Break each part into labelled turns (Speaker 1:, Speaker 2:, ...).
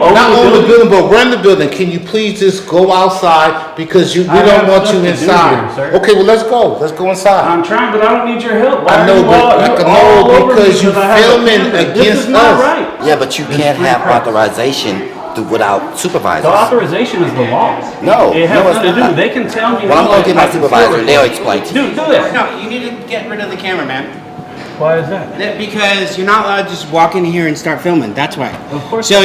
Speaker 1: Not own the building, but run the building. Can you please just go outside because we don't want you inside? Okay, well let's go. Let's go inside.
Speaker 2: I'm trying, but I don't need your help.
Speaker 1: I know, because you're filming against us.
Speaker 2: Right.
Speaker 3: Yeah, but you can't have authorization without supervisors.
Speaker 2: The authorization is the law.
Speaker 3: No,
Speaker 2: it has nothing to
Speaker 3: not.
Speaker 2: do. They can tell me.
Speaker 3: Well, I'm going to get my supervisor and they'll explain to you.
Speaker 2: Do that.
Speaker 4: No, you need to get rid of the cameraman.
Speaker 2: Why is that?
Speaker 4: Because you're not allowed to just walk in here and start filming. That's why.
Speaker 2: Of course.
Speaker 4: So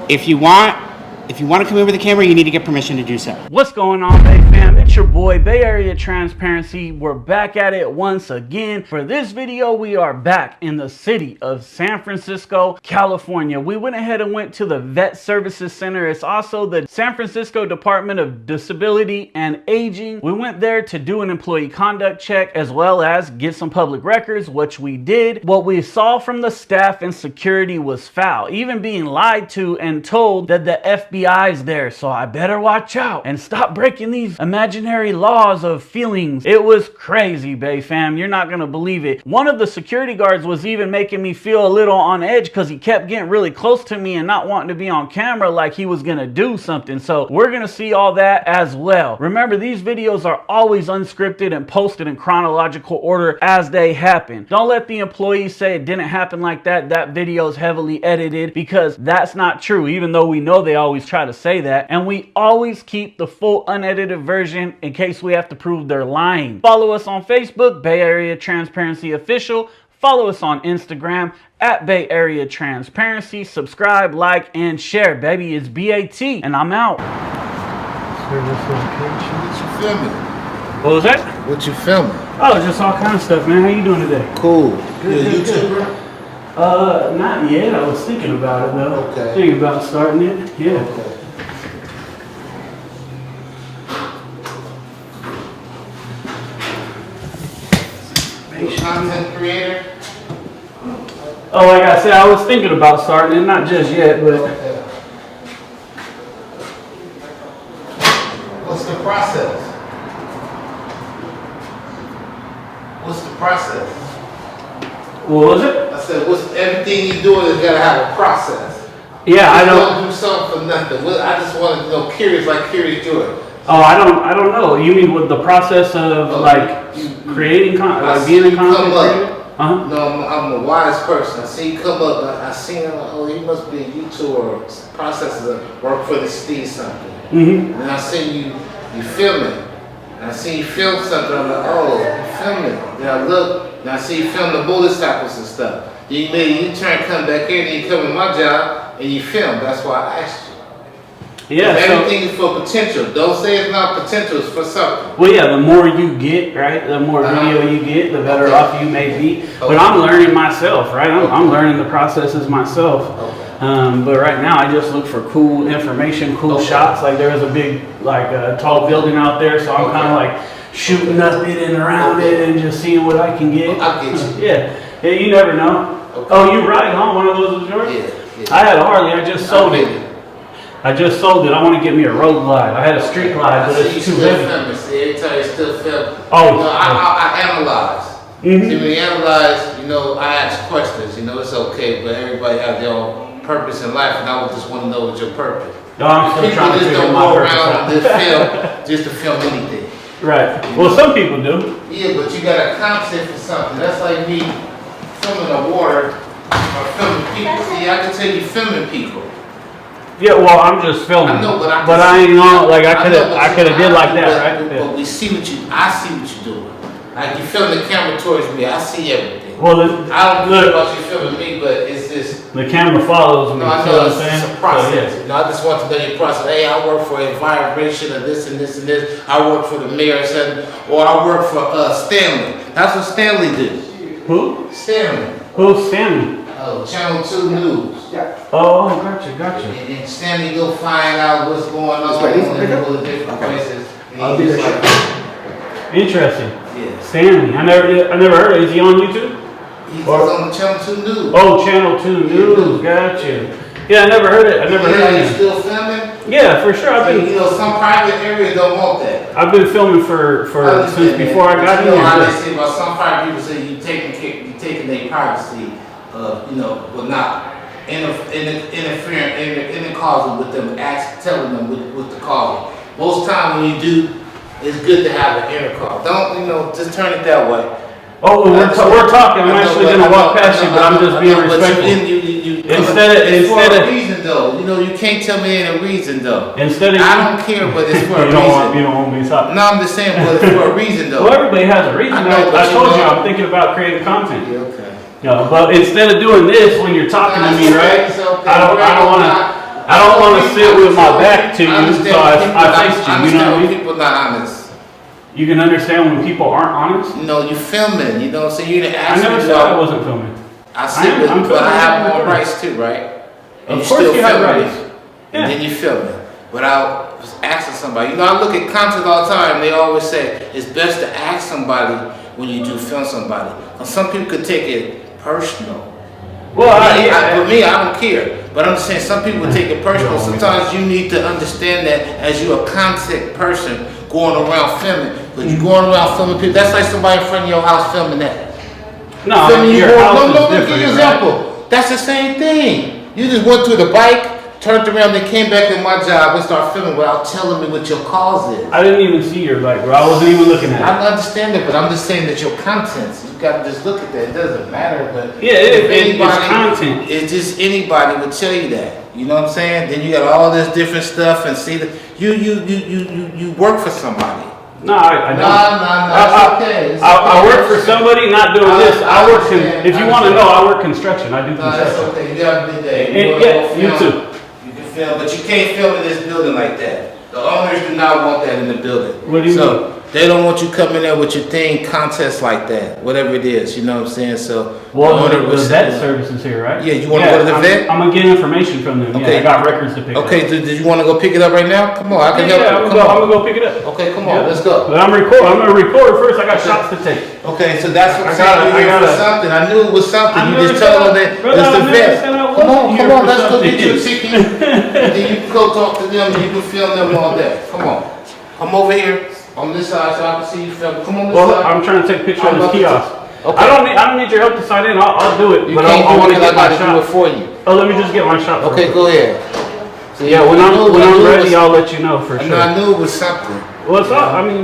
Speaker 4: if you want to come in with the camera, you need to get permission to do so.
Speaker 2: What's going on, Bay fam? It's your boy, Bay Area Transparency. We're back at it once again. For this video, we are back in the city of San Francisco, California. We went ahead and went to the Vet Services Center. It's also the San Francisco Department of Disability and Aging. We went there to do an employee conduct check as well as get some public records, which we did. What we saw from the staff and security was foul, even being lied to and told that the F.B.I. is there, so I better watch out and stop breaking these imaginary laws of feelings. It was crazy, Bay fam. You're not gonna believe it. One of the security guards was even making me feel a little on edge because he kept getting really close to me and not wanting to be on camera like he was gonna do something. So we're gonna see all that as well. Remember, these videos are always unscripted and posted in chronological order as they happen. Don't let the employees say it didn't happen like that. That video is heavily edited, because that's not true, even though we know they always try to say that, and we always keep the full unedited version in case we have to prove they're lying. Follow us on Facebook, Bay Area Transparency Official. Follow us on Instagram at Bay Area Transparency. Subscribe, like, and share, baby. It's BAT, and I'm out.
Speaker 1: What you filming?
Speaker 2: What was that?
Speaker 1: What you filming?
Speaker 2: Oh, just all kind of stuff, man. How you doing today?
Speaker 1: Cool.
Speaker 2: Good,
Speaker 1: You a
Speaker 2: good,
Speaker 1: YouTuber?
Speaker 2: Not yet. I was thinking about it though.
Speaker 1: Okay.
Speaker 2: Thinking about starting it. Yeah.
Speaker 1: Okay. Content creator?
Speaker 2: Oh, like I said, I was thinking about starting it, not just yet, but
Speaker 1: What's the process? What's the process?
Speaker 2: what was it?
Speaker 1: I said, everything you're doing is gotta have a process.
Speaker 2: Yeah, I
Speaker 1: You
Speaker 2: don't.
Speaker 1: don't do something for nothing. I just want to know, curious, like Curious George.
Speaker 2: Oh, I don't know. You mean with the process of like creating content, like being a content creator? Uh-huh.
Speaker 1: No, I'm a wise person. I see you come up. I seen him. Oh, he must be a YouTuber. Processes of work for the Steve something.
Speaker 2: Mm-hmm.
Speaker 1: And I seen you filming. And I seen you film something. I'm like, oh, you filming. Then I look, and I see you film the motorcycles and stuff. You try and come back here, and you come in my job, and you film. That's why I asked you.
Speaker 2: Yeah.
Speaker 1: Everything is for potential. Don't say it's not potential. It's for something.
Speaker 2: Well, yeah. The more you get, right, the more video you get, the better off you may be. But I'm learning myself, right? I'm learning the processes myself. But right now, I just look for cool information, cool shots. Like there's a big, tall building out there, so I'm kind of like shooting up it and around it and just seeing what I can get.
Speaker 1: I'll get you.
Speaker 2: Yeah, you never know.
Speaker 1: Okay.
Speaker 2: Oh, you right, huh? One of those was yours?
Speaker 1: Yeah.
Speaker 2: I had a Harley. I just sold it. I just sold it. I want to get me a road glide. I had a street glide, but it's too heavy.
Speaker 1: See, every time you still film.
Speaker 2: Oh.
Speaker 1: I analyze.
Speaker 2: Mm-hmm.
Speaker 1: See, when you analyze, I ask questions. It's okay, but everybody has their own purpose in life, and I would just want to know what's your purpose.
Speaker 2: No, I'm still
Speaker 1: People
Speaker 2: trying to
Speaker 1: just
Speaker 2: figure
Speaker 1: don't
Speaker 2: my
Speaker 1: go
Speaker 2: purpose
Speaker 1: around
Speaker 2: out.
Speaker 1: just to film anything.
Speaker 2: Right. Well, some people do.
Speaker 1: Yeah, but you got a concept for something. That's like me filming the water or filming people. See, I can tell you filming people.
Speaker 2: Yeah, well, I'm just filming.
Speaker 1: I know, but
Speaker 2: I ain't on. Like I could have did like that, right?
Speaker 1: But we see what I see what you're doing. Like you film the camera towards me, I see everything.
Speaker 2: Well,
Speaker 1: I don't care about you filming me, but it's just.
Speaker 2: The camera follows me.
Speaker 1: No, I
Speaker 2: you know
Speaker 1: know
Speaker 2: what I'm saying?
Speaker 1: it's a process.
Speaker 2: So,
Speaker 1: I just want to know your process. Hey, I work for Environment of this and this and this. I work for the mayor or I work for Stanley. That's what Stanley did.
Speaker 2: Who?
Speaker 1: Stanley.
Speaker 2: Who's Stanley?
Speaker 1: Oh, Channel 2 News.
Speaker 2: Oh, gotcha.
Speaker 1: And then Stanley go find out what's going on in all the different places.
Speaker 3: I'll be there.
Speaker 2: Interesting.
Speaker 1: Yeah.
Speaker 2: Stanley. I never heard of it. Is he on YouTube?
Speaker 1: He's on Channel 2 News.
Speaker 2: Oh, Channel 2 News. Gotcha. Yeah, I never heard it.
Speaker 1: You still filming?
Speaker 2: Yeah, for sure.
Speaker 1: Some private areas don't want that.
Speaker 2: I've been filming for since before I got in
Speaker 1: how
Speaker 2: here.
Speaker 1: they say about some private people say you taking their privacy will not interfere causing with them, telling them what the cause. Most time when you do, it's good to have an intercom. Don't, just turn it that way.
Speaker 2: Oh, we're talking. I'm actually going to walk past you, but I'm just being respectful. Instead of
Speaker 1: for a reason though, you can't tell me any reason though.
Speaker 2: Instead of
Speaker 1: I don't care, but it's for a reason.
Speaker 2: You don't want me to talk.
Speaker 1: No, I'm just saying, but it's for a reason though.
Speaker 2: Well, everybody has a reason. I told you I'm thinking about creating content.
Speaker 1: Yeah, okay.
Speaker 2: But instead of doing this when you're talking to me, right? I don't want to sit with my back to you, so I faced you. You know what I mean?
Speaker 1: People not honest.
Speaker 2: You can understand when people aren't honest?
Speaker 1: No, you filming, so you didn't ask me.
Speaker 2: I never said I wasn't filming.
Speaker 1: I said, but I have more rights too, right? And
Speaker 2: of course you have rights.
Speaker 1: And then you filming without asking somebody. I look at content all the time. They always say it's best to ask somebody when you do film somebody. Because some people could take it personal.
Speaker 2: Well,
Speaker 1: for me, I don't care. But I'm just saying some people take it personal. Sometimes you need to understand that as you're a content person going around filming. Because you're going around filming people. That's like somebody in front of your house filming that.
Speaker 2: No,
Speaker 1: your house is
Speaker 2: different,
Speaker 1: give you an example. Right? That's the same thing. You just went to the bike, turned around, and came back in my job and started filming without telling me what your cause is.
Speaker 2: I didn't even see your bike, bro. I wasn't even looking at it.
Speaker 1: I understand it, but I'm just saying that your contents, you got to just look at that. It doesn't matter, but
Speaker 2: yeah, it's content.
Speaker 1: It's just anybody would tell you that. You know what I'm saying? Then you got all this different stuff and see that you work for somebody.
Speaker 2: No, I don't.
Speaker 1: No, it's okay.
Speaker 2: I work for somebody not doing this. I work if you want to know, I work construction. I do construction.
Speaker 1: That's okay. You have a good day.
Speaker 2: You too.
Speaker 1: You can film, but you can't film in this building like that. The owners do not want that in the building.
Speaker 2: What do you mean?
Speaker 1: They don't want you coming there with your thing contest like that, whatever it is. You know what I'm saying? So
Speaker 2: well, the vet services here, right?
Speaker 1: Yeah, you want to go to the vet?
Speaker 2: I'm gonna get information from them.
Speaker 1: Okay.
Speaker 2: Yeah, I got records to pick up.
Speaker 1: Okay, did you want to go pick it up right now? Come on, I can help you.
Speaker 2: I'm gonna go pick it up.
Speaker 1: Okay, come on, let's go.
Speaker 2: But I'm gonna record first. I got shots to take.
Speaker 1: Okay, so that's what I'm saying. You're here for something. I knew it was something. You just told them that it's the vet. Come on, let's go get you a ticket. And then you can go talk to them and you can film them all day. Come on. Come over here on this side so I can see you film. Come on this side.
Speaker 2: I'm trying to take a picture of this kiosk.
Speaker 1: Okay.
Speaker 2: I don't need your help to sign in. I'll do it.
Speaker 1: You
Speaker 2: but
Speaker 1: can't
Speaker 2: I want
Speaker 1: do
Speaker 2: to
Speaker 1: it.
Speaker 2: get my
Speaker 1: I
Speaker 2: shot.
Speaker 1: do it for you.
Speaker 2: Oh, let me just get my shot.
Speaker 1: Okay, go ahead.
Speaker 2: So yeah, when I'm ready, I'll let you know for sure.
Speaker 1: I knew it was something.
Speaker 2: Well, it's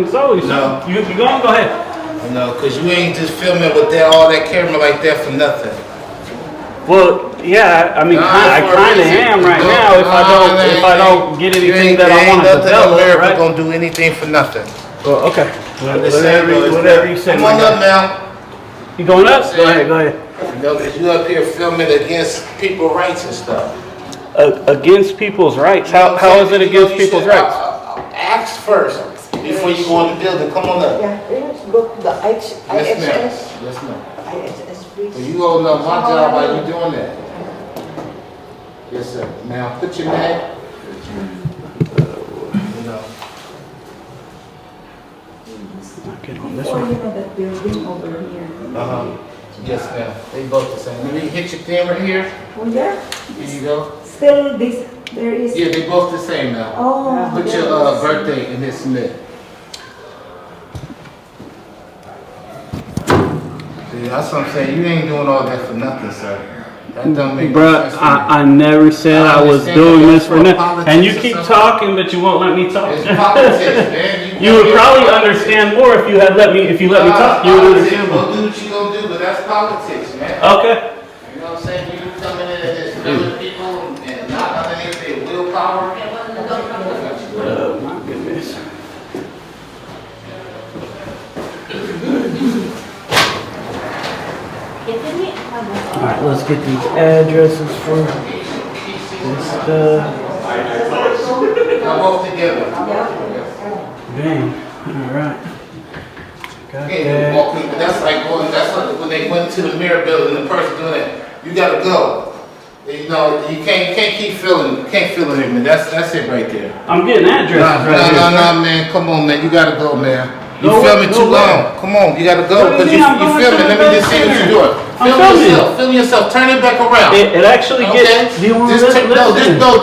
Speaker 2: it's always something. You go ahead.
Speaker 1: No, because you ain't just filming with all that camera like that for nothing.
Speaker 2: Well, yeah, I kind of am right now. If I don't get anything that I want to develop,
Speaker 1: America
Speaker 2: right?
Speaker 1: Gonna do anything for nothing.
Speaker 2: Well, okay. Whatever you say.
Speaker 1: Come on up now.
Speaker 2: You going up? Go ahead.
Speaker 1: Because you up here filming against people's rights and stuff.
Speaker 2: Against people's rights? How is it against people's rights?
Speaker 1: Ask first before you go in the building. Come on up.
Speaker 5: Yeah, let's go to the IHS.
Speaker 1: Yes, ma'am.
Speaker 5: IHS, please.
Speaker 1: Well, you holding up my job while you doing that. Yes, sir. Now, put your name.
Speaker 2: Get on this
Speaker 5: Before
Speaker 2: one.
Speaker 5: you know that building over here.
Speaker 1: Yes, ma'am. They both the same. Let me hit your camera here.
Speaker 5: Oh, yeah?
Speaker 1: Here you go.
Speaker 5: Still this, there is.
Speaker 1: Yeah, they both the same now.
Speaker 5: Oh.
Speaker 1: Put
Speaker 5: there
Speaker 1: your
Speaker 5: is.
Speaker 1: birthday in his mid. See, that's what I'm saying. You ain't doing all that for nothing, sir. That don't make
Speaker 2: Bruh,
Speaker 1: sense to me.
Speaker 2: I never said I was
Speaker 1: understand
Speaker 2: doing
Speaker 1: that
Speaker 2: this for
Speaker 1: that's
Speaker 2: nothing.
Speaker 1: what
Speaker 2: And you
Speaker 1: politics
Speaker 2: keep
Speaker 1: or something.
Speaker 2: talking, but you won't let me talk.
Speaker 1: It's politics, man.
Speaker 2: You would probably understand more if you let me talk. You would understand more.
Speaker 1: Go do what you gonna do, but that's politics, man.
Speaker 2: Okay.
Speaker 1: You know what I'm saying? You coming in and just killing people and not underneath their willpower.
Speaker 2: Oh my goodness. Alright, let's get these addresses for this stuff.
Speaker 1: Come both together.
Speaker 2: Bang. Alright. Got
Speaker 1: Okay,
Speaker 2: that.
Speaker 1: walking, but that's like when they went to the mirror building, the person doing it, you gotta go. You know, you can't keep feeling it, man. That's it right there.
Speaker 2: I'm getting addresses right here.
Speaker 1: No, man. Come on, man. You gotta go, man. You
Speaker 2: Go
Speaker 1: filming
Speaker 2: where?
Speaker 1: too long. Come on, you gotta go.
Speaker 2: What do you
Speaker 1: Because
Speaker 2: mean? I'm
Speaker 1: you
Speaker 2: going
Speaker 1: filming.
Speaker 2: to the
Speaker 1: Let me just see what
Speaker 2: center.
Speaker 1: you're doing.
Speaker 2: I'm
Speaker 1: Film
Speaker 2: filming.
Speaker 1: yourself. Film yourself. Turn it back around.
Speaker 2: It actually gets.
Speaker 1: Okay?
Speaker 2: Do you want to
Speaker 1: Just
Speaker 2: listen?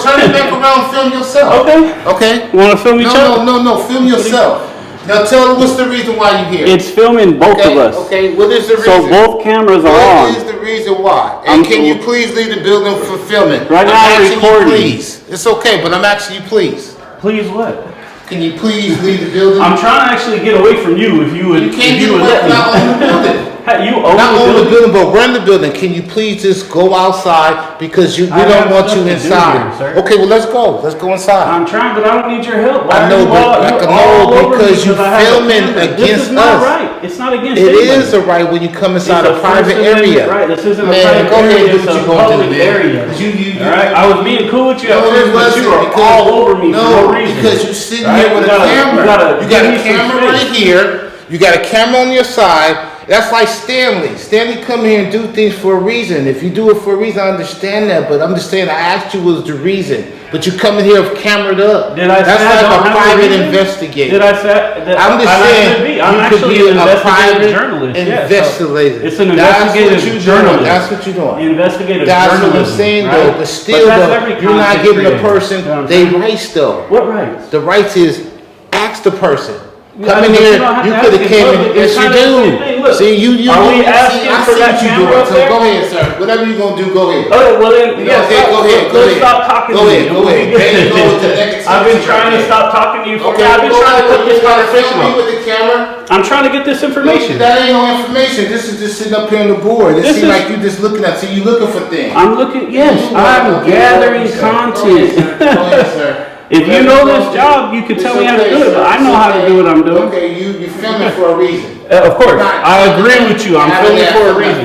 Speaker 1: turn it back around. Film yourself.
Speaker 2: Okay.
Speaker 1: Okay?
Speaker 2: Want to film each other?
Speaker 1: No. Film yourself. Now tell them what's the reason why you're here.
Speaker 2: It's filming both of us.
Speaker 1: Okay, what is the reason?
Speaker 2: So both cameras are on.
Speaker 1: What is the reason why? And can you please leave the building for filming?
Speaker 2: Right now I'm
Speaker 1: asking you
Speaker 2: recording.
Speaker 1: please. It's okay, but I'm asking you please.
Speaker 2: Please what?
Speaker 1: Can you please leave the building?
Speaker 2: I'm trying to actually get away from you if you would.
Speaker 1: You can't
Speaker 2: if
Speaker 1: get
Speaker 2: you would
Speaker 1: away
Speaker 2: let
Speaker 1: from
Speaker 2: me.
Speaker 1: not own the building.
Speaker 2: You own
Speaker 1: Not
Speaker 2: the
Speaker 1: own the
Speaker 2: building.
Speaker 1: building, but run the building. Can you please just go outside because we
Speaker 2: I
Speaker 1: don't
Speaker 2: have
Speaker 1: want
Speaker 2: stuff
Speaker 1: you
Speaker 2: to do
Speaker 1: inside.
Speaker 2: here, sir.
Speaker 1: Okay, well let's go. Let's go inside.
Speaker 2: I'm trying, but I don't need your help.
Speaker 1: I know, but I can know because you're filming against
Speaker 2: This is not
Speaker 1: us.
Speaker 2: right. It's not against
Speaker 1: It
Speaker 2: anybody.
Speaker 1: is a right when you come inside
Speaker 2: It's
Speaker 1: a private
Speaker 2: First Amendment
Speaker 1: area.
Speaker 2: right. This isn't a
Speaker 1: Man,
Speaker 2: private
Speaker 1: go ahead,
Speaker 2: area.
Speaker 1: do
Speaker 2: It's
Speaker 1: what
Speaker 2: a
Speaker 1: you gonna do,
Speaker 2: public
Speaker 1: man.
Speaker 2: area.
Speaker 1: You-
Speaker 2: All right. I was being cool with you at
Speaker 1: No,
Speaker 2: first,
Speaker 1: it
Speaker 2: but
Speaker 1: wasn't
Speaker 2: you were
Speaker 1: because
Speaker 2: all over me for no reason.
Speaker 1: because you're sitting
Speaker 2: All right?
Speaker 1: here with
Speaker 2: You
Speaker 1: a
Speaker 2: gotta-
Speaker 1: camera.
Speaker 2: you gotta
Speaker 1: You got
Speaker 2: give
Speaker 1: a
Speaker 2: me some
Speaker 1: camera
Speaker 2: space.
Speaker 1: right here. You got a camera on your side. That's like Stanley. Stanley come here and do things for a reason. If you do it for a reason, I understand that. But I'm just saying, I asked you was the reason. But you coming here cameraed up.
Speaker 2: Did I
Speaker 1: That's
Speaker 2: say I
Speaker 1: like
Speaker 2: don't
Speaker 1: a
Speaker 2: have a
Speaker 1: private
Speaker 2: reason?
Speaker 1: investigator.
Speaker 2: Did I say that?
Speaker 1: I'm just
Speaker 2: I
Speaker 1: saying,
Speaker 2: should be. I'm
Speaker 1: you could
Speaker 2: actually
Speaker 1: be
Speaker 2: an
Speaker 1: a
Speaker 2: investigative
Speaker 1: private
Speaker 2: journalist. Yeah, so
Speaker 1: investigator.
Speaker 2: it's an
Speaker 1: That's what
Speaker 2: investigative
Speaker 1: you're
Speaker 2: journalist.
Speaker 1: doing. That's what you're doing.
Speaker 2: Investigative
Speaker 1: That's what
Speaker 2: journalism.
Speaker 1: I'm saying
Speaker 2: right?
Speaker 1: though, but still
Speaker 2: that's
Speaker 1: though,
Speaker 2: every
Speaker 1: you're not
Speaker 2: content
Speaker 1: giving the
Speaker 2: creator.
Speaker 1: person
Speaker 2: You know what I'm
Speaker 1: they
Speaker 2: saying?
Speaker 1: rights though.
Speaker 2: What rights?
Speaker 1: The rights is ask the person.
Speaker 2: Yeah,
Speaker 1: Come in
Speaker 2: but
Speaker 1: here,
Speaker 2: you don't have
Speaker 1: you
Speaker 2: to
Speaker 1: could
Speaker 2: ask
Speaker 1: have
Speaker 2: in
Speaker 1: came in,
Speaker 2: public.
Speaker 1: yes
Speaker 2: It's
Speaker 1: you
Speaker 2: kinda the same
Speaker 1: do.
Speaker 2: thing. Look,
Speaker 1: See, you
Speaker 2: are we
Speaker 1: see,
Speaker 2: asking
Speaker 1: I
Speaker 2: for
Speaker 1: see
Speaker 2: that
Speaker 1: what you
Speaker 2: camera
Speaker 1: doing.
Speaker 2: up
Speaker 1: So
Speaker 2: there?
Speaker 1: go ahead, sir. Whatever you gonna do, go ahead.
Speaker 2: Oh, well then,
Speaker 1: Go
Speaker 2: yeah,
Speaker 1: ahead, go ahead, go
Speaker 2: let's
Speaker 1: ahead.
Speaker 2: stop talking
Speaker 1: Go
Speaker 2: to me.
Speaker 1: ahead, go ahead. There you go with the negativity
Speaker 2: I've been
Speaker 1: right
Speaker 2: trying to
Speaker 1: there.
Speaker 2: stop talking to you for
Speaker 1: Okay,
Speaker 2: I've been
Speaker 1: go
Speaker 2: trying to
Speaker 1: ahead.
Speaker 2: put this
Speaker 1: You gotta
Speaker 2: conversation
Speaker 1: film me
Speaker 2: on.
Speaker 1: with the camera.
Speaker 2: I'm trying to get this information.
Speaker 1: That ain't no information. This is just sitting up here on the board. It
Speaker 2: This
Speaker 1: seems
Speaker 2: is-
Speaker 1: like you just looking at. So you looking for things.
Speaker 2: I'm looking, yes, I'm
Speaker 1: Okay,
Speaker 2: gathering
Speaker 1: go ahead,
Speaker 2: content.
Speaker 1: sir. Go ahead, sir.
Speaker 2: If you know this job, you can
Speaker 1: It's
Speaker 2: tell me how to
Speaker 1: okay,
Speaker 2: do it, but
Speaker 1: sir.
Speaker 2: I know
Speaker 1: It's
Speaker 2: how to
Speaker 1: okay.
Speaker 2: do what I'm doing.
Speaker 1: Okay, you filming for a reason.
Speaker 2: Of course,
Speaker 1: Not-
Speaker 2: I agree with you. I'm
Speaker 1: not
Speaker 2: filming
Speaker 1: that
Speaker 2: for a
Speaker 1: for
Speaker 2: reason.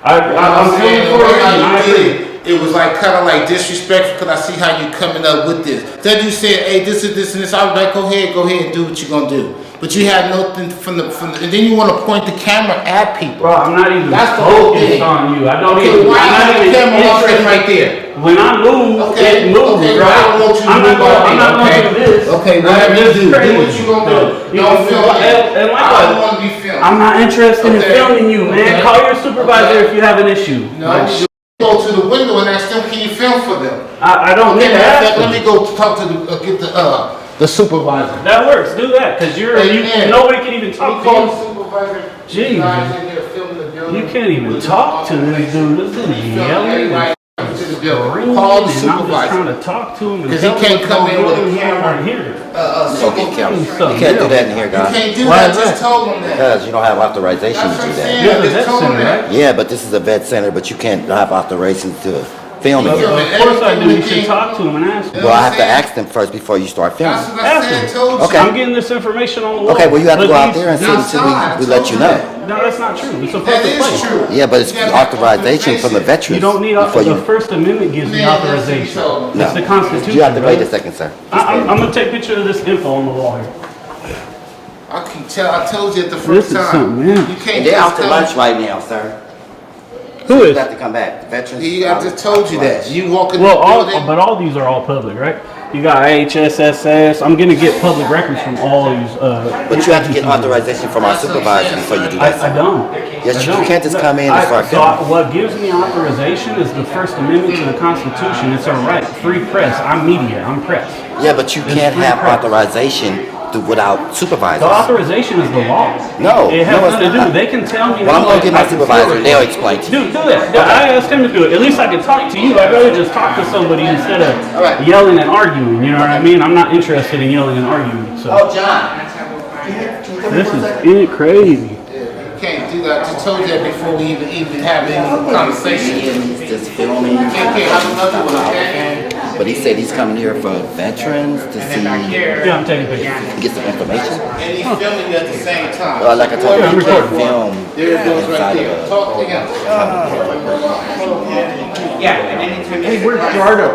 Speaker 1: nothing.
Speaker 2: I'm filming for a reason. I agree.
Speaker 1: It was like kind of like disrespectful because I see how you coming up with this. Then you said, hey, this is this and this. I was like, go ahead and do what you're gonna do. But you had nothing from the, and then you want to point the camera at people.
Speaker 2: Bro, I'm not even
Speaker 1: That's the whole
Speaker 2: focused
Speaker 1: thing.
Speaker 2: on you. I don't
Speaker 1: Okay,
Speaker 2: even.
Speaker 1: why
Speaker 2: I'm
Speaker 1: is
Speaker 2: not
Speaker 1: the
Speaker 2: even
Speaker 1: camera off
Speaker 2: interested.
Speaker 1: right there?
Speaker 2: When I move,
Speaker 1: Okay,
Speaker 2: it moves,
Speaker 1: okay,
Speaker 2: right?
Speaker 1: I don't want you to
Speaker 2: I'm
Speaker 1: move
Speaker 2: not
Speaker 1: on
Speaker 2: I'm not
Speaker 1: me,
Speaker 2: gonna do this.
Speaker 1: Okay,
Speaker 2: Right?
Speaker 1: whatever you
Speaker 2: This is
Speaker 1: do,
Speaker 2: crazy.
Speaker 1: do what you gonna do.
Speaker 2: You
Speaker 1: Don't
Speaker 2: can
Speaker 1: film
Speaker 2: feel-
Speaker 1: me.
Speaker 2: and
Speaker 1: I
Speaker 2: likewise,
Speaker 1: don't want to be filmed.
Speaker 2: I'm not interested in
Speaker 1: Okay.
Speaker 2: filming you, man.
Speaker 1: Okay.
Speaker 2: Call your supervisor
Speaker 1: Okay.
Speaker 2: if you have an issue.
Speaker 1: No,
Speaker 2: Like,
Speaker 1: you go to the window and ask them, can you film for them?
Speaker 2: I don't
Speaker 1: Okay,
Speaker 2: need to
Speaker 1: matter of
Speaker 2: ask
Speaker 1: fact,
Speaker 2: them.
Speaker 1: let me go talk to get the supervisor.
Speaker 2: That works. Do that, cause
Speaker 1: Yeah.
Speaker 2: nobody can even
Speaker 1: Let me
Speaker 2: talk to
Speaker 1: call
Speaker 2: you.
Speaker 1: the supervisor.
Speaker 2: Jeez.
Speaker 1: Guys in here filming the building.
Speaker 2: You can't even talk to this dude. This dude is yelling
Speaker 1: Everybody
Speaker 2: and
Speaker 1: to the building.
Speaker 2: screaming,
Speaker 1: Call the
Speaker 2: and I'm just trying
Speaker 1: supervisor.
Speaker 2: to talk to him. and
Speaker 1: 'Cause he
Speaker 2: tell him
Speaker 1: can't
Speaker 2: what's
Speaker 1: come in
Speaker 2: going
Speaker 1: with a
Speaker 2: on
Speaker 1: camera.
Speaker 2: right here.
Speaker 3: Okay, Kim.
Speaker 2: Something
Speaker 3: You can't do
Speaker 2: real.
Speaker 3: that in here,
Speaker 1: You
Speaker 3: guys.
Speaker 1: can't do
Speaker 2: Why
Speaker 1: that.
Speaker 2: is
Speaker 1: Just
Speaker 2: that?
Speaker 1: told them that.
Speaker 3: Because you don't have authorization
Speaker 1: That's
Speaker 3: to
Speaker 1: what
Speaker 3: do
Speaker 1: I'm
Speaker 3: that.
Speaker 1: saying.
Speaker 2: You're
Speaker 1: I
Speaker 2: the
Speaker 1: just
Speaker 2: vet
Speaker 1: told them
Speaker 2: center,
Speaker 1: that.
Speaker 2: right?
Speaker 3: Yeah, but this is a vet center, but you can't have authorization to film
Speaker 2: Of
Speaker 3: in here.
Speaker 2: course I do. You should talk to him and ask him.
Speaker 3: Well, I have to ask them first before you start filming.
Speaker 1: That's what I
Speaker 2: Ask
Speaker 1: said,
Speaker 2: him.
Speaker 1: told you.
Speaker 3: Okay.
Speaker 2: I'm getting this information on the wall.
Speaker 3: Okay, well, you have to
Speaker 2: But
Speaker 3: go out
Speaker 2: these-
Speaker 3: there and see
Speaker 2: these-
Speaker 3: until we let you know.
Speaker 2: No, that's not true. It's a
Speaker 1: That
Speaker 2: public
Speaker 1: is
Speaker 2: place.
Speaker 1: true.
Speaker 3: Yeah, but it's
Speaker 1: You gotta have
Speaker 3: authorization from the
Speaker 1: authorization.
Speaker 3: veterans.
Speaker 2: You don't need,
Speaker 3: before
Speaker 2: the
Speaker 3: you.
Speaker 2: First Amendment gives me
Speaker 1: Man, that's what he
Speaker 2: authorization.
Speaker 1: told me.
Speaker 2: It's the Constitution.
Speaker 3: You have to wait
Speaker 2: brother.
Speaker 3: a second, sir.
Speaker 2: I'm gonna take a picture of this info on the wall here.
Speaker 1: I can tell. I told you at the
Speaker 2: This
Speaker 1: first
Speaker 2: is
Speaker 1: time.
Speaker 2: something, man.
Speaker 1: You can't
Speaker 3: And they're
Speaker 1: just
Speaker 3: out to
Speaker 1: come-
Speaker 3: lunch right now, sir.
Speaker 2: Who
Speaker 3: You
Speaker 2: is?
Speaker 3: have to come back. The veterans.
Speaker 1: I just told you that. You walk in
Speaker 2: Well,
Speaker 1: the building.
Speaker 2: but all these are all public, right? You got HSSS. I'm gonna get public records from all these.
Speaker 3: But you have to get authorization from our supervisor before you do that.
Speaker 2: I don't.
Speaker 3: Yes,
Speaker 2: I
Speaker 3: you
Speaker 2: don't.
Speaker 3: can't just come in and start
Speaker 2: so
Speaker 3: filming.
Speaker 2: what gives me authorization is the First Amendment to the Constitution. It's a right, free press. I'm media. I'm press.
Speaker 3: Yeah, but you
Speaker 2: It's
Speaker 3: can't
Speaker 2: free
Speaker 3: have
Speaker 2: press.
Speaker 3: authorization without
Speaker 2: The
Speaker 3: supervisors.
Speaker 2: authorization is the law.
Speaker 3: No,
Speaker 2: it has
Speaker 3: no, it's
Speaker 2: nothing to
Speaker 3: not.
Speaker 2: do. They can tell me.
Speaker 3: Well, I'm
Speaker 2: no,
Speaker 3: gonna get my
Speaker 2: I can
Speaker 3: supervisor
Speaker 2: feel
Speaker 3: and
Speaker 2: it.
Speaker 3: they'll explain to you.
Speaker 2: Do that. I asked him to do it. At least I can talk to you. I'd rather just talk to somebody instead of
Speaker 3: Alright.
Speaker 2: yelling and arguing. You know what I mean? I'm not interested in yelling and arguing. So
Speaker 3: John.
Speaker 2: this is crazy.
Speaker 1: You can't do that. I just told you that before we even have any conversation.
Speaker 3: He's just filming.
Speaker 1: You can't have another one, okay?
Speaker 3: But he said he's coming here for veterans to see,
Speaker 2: Yeah, I'm taking pictures.
Speaker 3: get some information.
Speaker 1: And he's filming you at the same time.
Speaker 3: Like I told you,
Speaker 2: I'm
Speaker 3: you can't
Speaker 2: recording.
Speaker 3: film
Speaker 1: There it goes right
Speaker 3: inside
Speaker 1: there.
Speaker 3: of
Speaker 1: Talk to him.
Speaker 2: Hey, where's Jardo?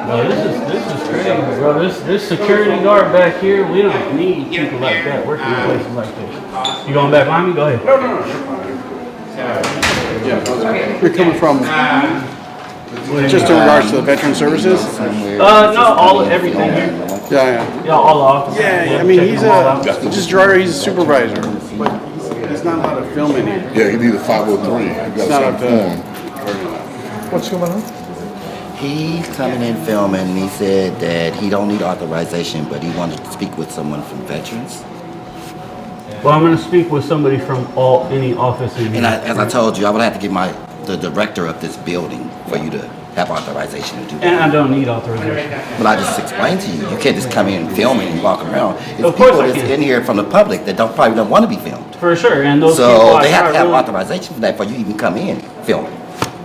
Speaker 2: Well, this is crazy, bro. This security guard back here, we don't need people like that working in places like this. You going back behind me? Go ahead.
Speaker 6: You're coming from, just in regards to the veteran services?
Speaker 2: No, everything here.
Speaker 6: Yeah,
Speaker 2: Yeah, all the officers.
Speaker 6: yeah. I mean,
Speaker 2: Check
Speaker 6: he's
Speaker 2: them all out.
Speaker 6: just Gerardo, he's a supervisor, but he's not allowed to film in here.
Speaker 7: Yeah, he need a 503. You
Speaker 6: It's
Speaker 7: got
Speaker 6: not
Speaker 7: some
Speaker 6: up to.
Speaker 7: form.
Speaker 8: What's going on?
Speaker 3: He's coming in filming, and he said that he don't need authorization, but he wanted to speak with someone from veterans.
Speaker 2: Well, I'm going to speak with somebody from any office in here.
Speaker 3: And as I told you, I would have to get the director of this building for you to have authorization to do
Speaker 2: And I
Speaker 3: that.
Speaker 2: don't need authorization.
Speaker 3: But I just explained to you, you can't just come in filming and walk around. It's
Speaker 2: Of course
Speaker 3: people
Speaker 2: I
Speaker 3: that's
Speaker 2: can.
Speaker 3: in here from the public that probably don't want to be filmed.
Speaker 2: For sure, and those people
Speaker 3: So
Speaker 2: I
Speaker 3: they have to
Speaker 2: try
Speaker 3: have
Speaker 2: really-
Speaker 3: authorization for that before you even come in filming.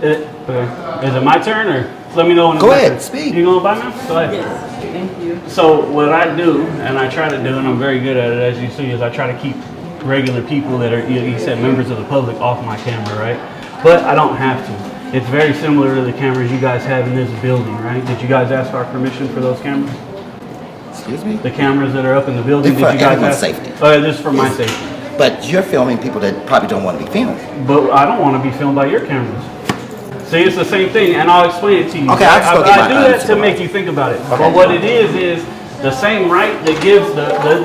Speaker 2: Okay. Is it my turn, or let me know when it's
Speaker 3: Go
Speaker 2: my
Speaker 3: ahead,
Speaker 2: turn.
Speaker 3: speak.
Speaker 2: You going by now? Go ahead.
Speaker 5: Yes, thank you.
Speaker 2: So what I do, and I try to do, and I'm very good at it, as you see, is I try to keep regular people that are, you said members of the public, off my camera, right? But I don't have to. It's very similar to the cameras you guys have in this building, right? Did you guys ask our permission for those cameras?
Speaker 3: Excuse me?
Speaker 2: The cameras that are up in the building,
Speaker 3: They're
Speaker 2: did
Speaker 3: for
Speaker 2: you guys
Speaker 3: everyone's
Speaker 2: ask?
Speaker 3: safety.
Speaker 2: Oh, yeah, this is for my safety.
Speaker 3: But you're filming people that probably don't want to be filmed.
Speaker 2: But I don't want to be filmed by your cameras. See, it's the same thing, and I'll explain it to you.
Speaker 3: Okay, I'll just go get
Speaker 2: I do
Speaker 3: my
Speaker 2: that to make you think about it. But what it is the same right that gives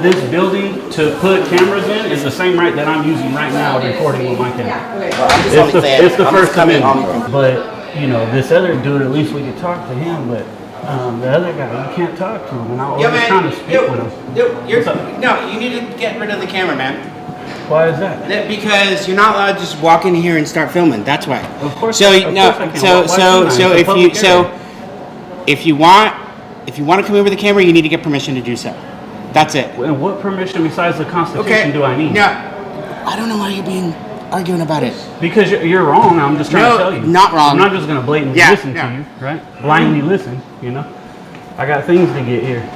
Speaker 2: this building to put cameras in is the same right that I'm using right now recording with my camera.
Speaker 3: Well, I'm just only saying,
Speaker 2: It's the
Speaker 3: I'm
Speaker 2: First
Speaker 3: just coming
Speaker 2: Amendment.
Speaker 3: on.
Speaker 2: But, you know, this other dude, at least we could talk to him, but the other guy, you can't talk to him, and I was trying to speak with him.
Speaker 4: No, you need to get rid of the camera, man.
Speaker 2: Why is that?
Speaker 4: Because you're not allowed to just walk in here and start filming. That's why.
Speaker 2: Of course.
Speaker 4: So
Speaker 2: of
Speaker 4: no.
Speaker 2: course I can.
Speaker 4: So
Speaker 2: Why
Speaker 4: so
Speaker 2: shouldn't I?
Speaker 4: so
Speaker 2: It's a
Speaker 4: if you
Speaker 2: public
Speaker 4: so
Speaker 2: area.
Speaker 4: if you want to come in with a camera, you need to get permission to do so. That's it.
Speaker 2: And what permission besides the Constitution do I need?
Speaker 4: No. I don't know why you're arguing about it.
Speaker 2: Because you're wrong. I'm just trying
Speaker 4: No,
Speaker 2: to tell you.
Speaker 4: not wrong.
Speaker 2: I'm not just going to blatantly
Speaker 4: Yeah,
Speaker 2: listen
Speaker 4: yeah.
Speaker 2: to you, right? Blindly listen, you know? I got things to get here.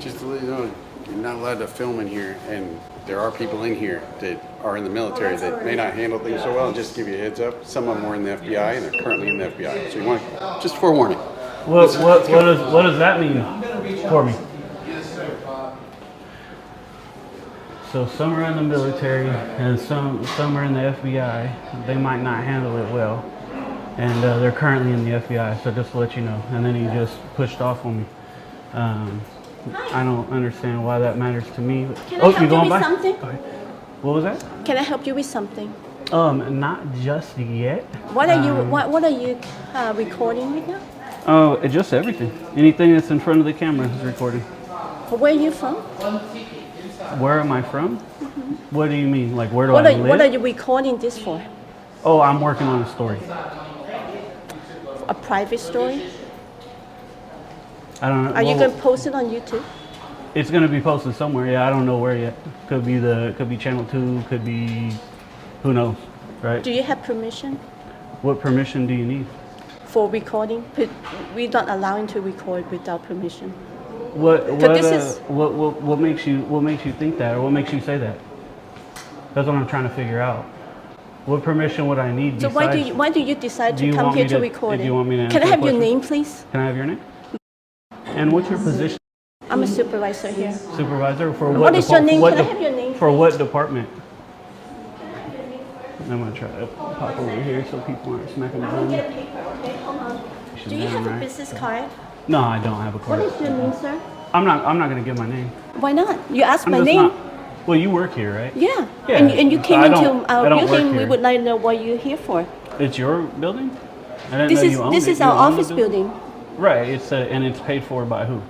Speaker 6: Just to let you know, you're not allowed to film in here, and there are people in here that are in the military that may not handle things so well. Just to give you a heads up, some of them were in the FBI, and they're currently in the FBI. So you want just forewarning.
Speaker 2: What does that mean for me? So some are in the military and some are in the FBI. They might not handle it well, and they're currently in the FBI. So just to let you know. And then he just pushed off on me. I don't understand why that matters to me.
Speaker 7: Can I help you with
Speaker 2: by?
Speaker 7: something?
Speaker 2: Okay. What was that?
Speaker 7: Can I help you with something?
Speaker 2: Not just yet.
Speaker 7: What are you recording right now?
Speaker 2: Oh, just everything. Anything that's in front of the camera is recording.
Speaker 7: Where are you from?
Speaker 2: Where am I from? What do you mean? Like, where do
Speaker 7: What
Speaker 2: I
Speaker 7: are,
Speaker 2: live?
Speaker 7: what are you recording this for?
Speaker 2: Oh, I'm working on a story.
Speaker 7: A private story?
Speaker 2: I don't know.
Speaker 7: Are you
Speaker 2: Well,
Speaker 7: going to post it on YouTube?
Speaker 2: It's going to be posted somewhere. Yeah, I don't know where yet. Could be Channel 2. Could be, who knows, right?
Speaker 7: Do you have permission
Speaker 2: What permission do you need?
Speaker 7: for recording? We're not allowing to record without permission.
Speaker 2: What makes you think that, or what makes you say that? That's what I'm trying to figure out. What permission would I need?
Speaker 7: So
Speaker 2: besides,
Speaker 7: why do you decide
Speaker 2: Do
Speaker 7: to
Speaker 2: you
Speaker 7: come
Speaker 2: want
Speaker 7: here
Speaker 2: me
Speaker 7: to
Speaker 2: to-
Speaker 7: record
Speaker 2: do
Speaker 7: it?
Speaker 2: you want me to
Speaker 7: Can I
Speaker 2: answer
Speaker 7: have
Speaker 2: the
Speaker 7: your
Speaker 2: question?
Speaker 7: name, please?
Speaker 2: Can I have your name? And what's your position?
Speaker 7: I'm a supervisor here.
Speaker 2: Supervisor for
Speaker 7: What is your name?
Speaker 2: What
Speaker 7: Can I have your name,
Speaker 2: For
Speaker 7: please?
Speaker 2: what department? I'm gonna try to pop over here so people aren't smacking
Speaker 7: I'll
Speaker 2: around.
Speaker 7: get a paper, okay? Hold on. Do you have a
Speaker 2: Right.
Speaker 7: business card?
Speaker 2: No, I don't have a
Speaker 7: What
Speaker 2: card.
Speaker 7: is your name, sir?
Speaker 2: I'm not gonna give my name.
Speaker 7: Why not? You asked
Speaker 2: I'm
Speaker 7: my
Speaker 2: just
Speaker 7: name.
Speaker 2: not. Well, you work here, right?
Speaker 7: Yeah.
Speaker 2: Yeah.
Speaker 7: And you came
Speaker 2: I don't-
Speaker 7: into
Speaker 2: I
Speaker 7: our
Speaker 2: don't work
Speaker 7: building. We
Speaker 2: here.
Speaker 7: would like to know what you're here for.
Speaker 2: It's your building? I didn't
Speaker 7: This
Speaker 2: know
Speaker 7: is
Speaker 2: you owned
Speaker 7: this
Speaker 2: it.
Speaker 7: is
Speaker 2: You
Speaker 7: our
Speaker 2: own the
Speaker 7: office building.
Speaker 2: Right. And it's paid for by who?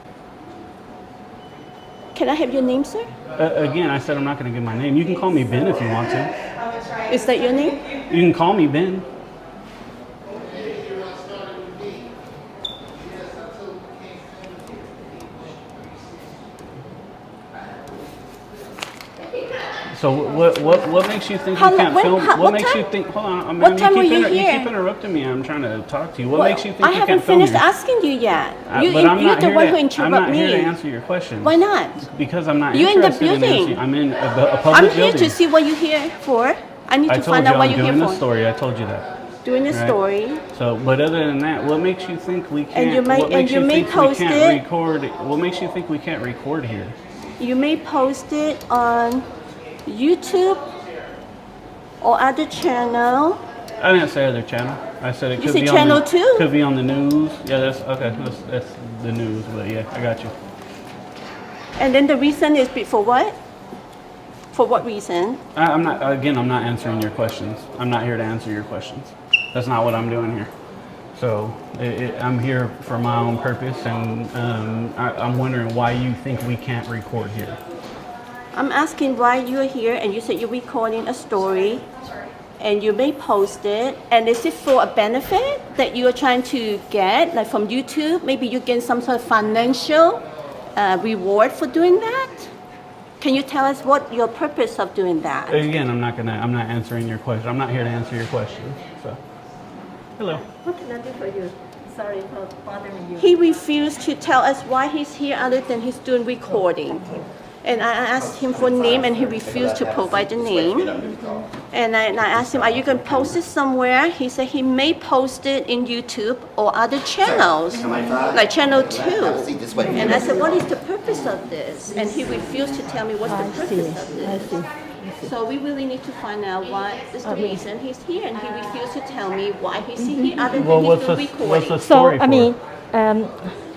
Speaker 7: Can I have your name, sir?
Speaker 2: Again, I said I'm not gonna give my name. You can call me Ben if you want to.
Speaker 7: Is that your name?
Speaker 2: You can call me Ben. So what makes you think
Speaker 7: How
Speaker 2: you
Speaker 7: lo-
Speaker 2: can't
Speaker 7: when-
Speaker 2: film?
Speaker 7: how-
Speaker 2: What
Speaker 7: what
Speaker 2: makes
Speaker 7: time-
Speaker 2: you think? Hold on, I mean,
Speaker 7: what time were you
Speaker 2: You
Speaker 7: here?
Speaker 2: keep interrupting me. I'm trying to talk to you. What
Speaker 7: Well,
Speaker 2: makes you think
Speaker 7: I
Speaker 2: you
Speaker 7: haven't
Speaker 2: can't film
Speaker 7: finished
Speaker 2: here?
Speaker 7: asking you yet. You,
Speaker 2: But I'm
Speaker 7: you're
Speaker 2: not
Speaker 7: the
Speaker 2: here
Speaker 7: one
Speaker 2: to,
Speaker 7: who
Speaker 2: I'm
Speaker 7: interrupt
Speaker 2: not here to
Speaker 7: me.
Speaker 2: answer your questions.
Speaker 7: Why not?
Speaker 2: Because I'm not
Speaker 7: You're in the
Speaker 2: interested in
Speaker 7: building.
Speaker 2: answering. I'm in a public
Speaker 7: I'm
Speaker 2: building.
Speaker 7: here to see what you're here for. I need
Speaker 2: I
Speaker 7: to
Speaker 2: told
Speaker 7: find
Speaker 2: you
Speaker 7: out what
Speaker 2: I'm
Speaker 7: you're
Speaker 2: doing
Speaker 7: here
Speaker 2: this
Speaker 7: for.
Speaker 2: story. I told you that.
Speaker 7: Doing a
Speaker 2: Right.
Speaker 7: story.
Speaker 2: So, but other than that, what makes you think we can't?
Speaker 7: you may-
Speaker 2: what
Speaker 7: and
Speaker 2: makes
Speaker 7: you may
Speaker 2: think
Speaker 7: post
Speaker 2: we can't
Speaker 7: it.
Speaker 2: record? What makes you think we can't record here?
Speaker 7: You may post it on YouTube or other channel.
Speaker 2: I didn't say other channel. I said it
Speaker 7: You
Speaker 2: could
Speaker 7: said
Speaker 2: be
Speaker 7: channel
Speaker 2: on the,
Speaker 7: 2?
Speaker 2: Could be on the news. Yeah, that's okay. That's the news. But yeah, I got you.
Speaker 7: And then the reason is for what? For what reason?
Speaker 2: I'm not. Again, I'm not answering your questions. I'm not here to answer your questions. That's not what I'm doing here. So I'm here for my own purpose, and I'm wondering why you think we can't record here.
Speaker 7: I'm asking why you're here and you said you're recording a story and you may post it, and is it for a benefit that you are trying to get, like from YouTube? Maybe you get some sort of financial reward for doing that? Can you tell us what your purpose of doing that?
Speaker 2: Again, I'm not answering your question. I'm not here to answer your question. So, hello.
Speaker 5: What can I do for you? Sorry for bothering you.
Speaker 7: He refused to tell us why he's here other than he's doing recording. And I asked him for name and he refused to provide the name. And I asked him, are you going to post it somewhere? He said he may post it in YouTube or other channels, like channel 2. And I said, what is the purpose of this? And he refused to tell me what's the purpose of this. So we really need to find out what is the reason he's here, and he refused to tell me why he's here other than he's doing recording.
Speaker 2: What's the
Speaker 8: So,
Speaker 2: story
Speaker 8: I
Speaker 2: for?
Speaker 8: mean,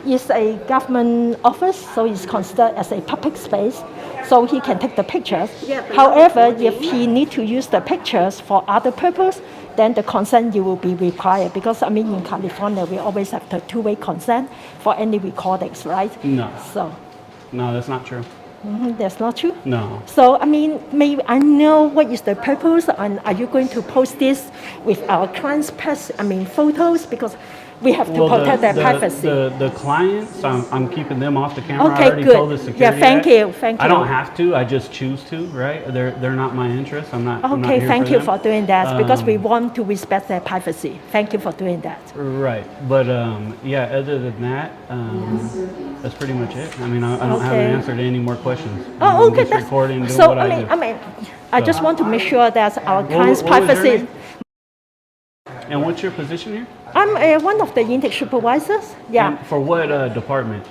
Speaker 8: it's a government office, so it's considered as a public space, so he can take the pictures.
Speaker 7: Yeah, but
Speaker 8: However,
Speaker 7: not
Speaker 8: if he need to use the pictures for other purpose, then the consent will be required, because I mean in California we always have the two-way consent for any recordings, right?
Speaker 2: No.
Speaker 8: So
Speaker 2: No, that's not true.
Speaker 8: that's not true.
Speaker 2: No.
Speaker 8: So I mean, maybe I know what is the purpose, and are you going to post this with our clients' photos, because we have to protect their privacy.
Speaker 2: The clients, I'm keeping them off the camera.
Speaker 8: Okay,
Speaker 2: I already
Speaker 8: good.
Speaker 2: told the security.
Speaker 8: Yeah, thank
Speaker 2: guy.
Speaker 8: you, thank
Speaker 2: I don't
Speaker 8: you.
Speaker 2: have to. I just choose to. Right? They're not my interest. I'm not. I'm not
Speaker 8: Okay,
Speaker 2: here
Speaker 8: thank
Speaker 2: for
Speaker 8: you
Speaker 2: them.
Speaker 8: for doing that, because we want to respect their privacy. Thank you for doing that.
Speaker 2: Right, but yeah. Other than that, that's pretty much it. I mean, I don't have
Speaker 8: Okay.
Speaker 2: an answer to any more questions.
Speaker 8: Oh,
Speaker 2: I'm
Speaker 8: okay,
Speaker 2: just
Speaker 8: that's
Speaker 2: recording, doing
Speaker 8: so.
Speaker 2: what I do.
Speaker 8: I just want to make sure that our clients'
Speaker 2: what was your
Speaker 8: privacy.
Speaker 2: name? And what's your position here?
Speaker 8: I'm one of the intake supervisors. Yeah.
Speaker 2: And for what department?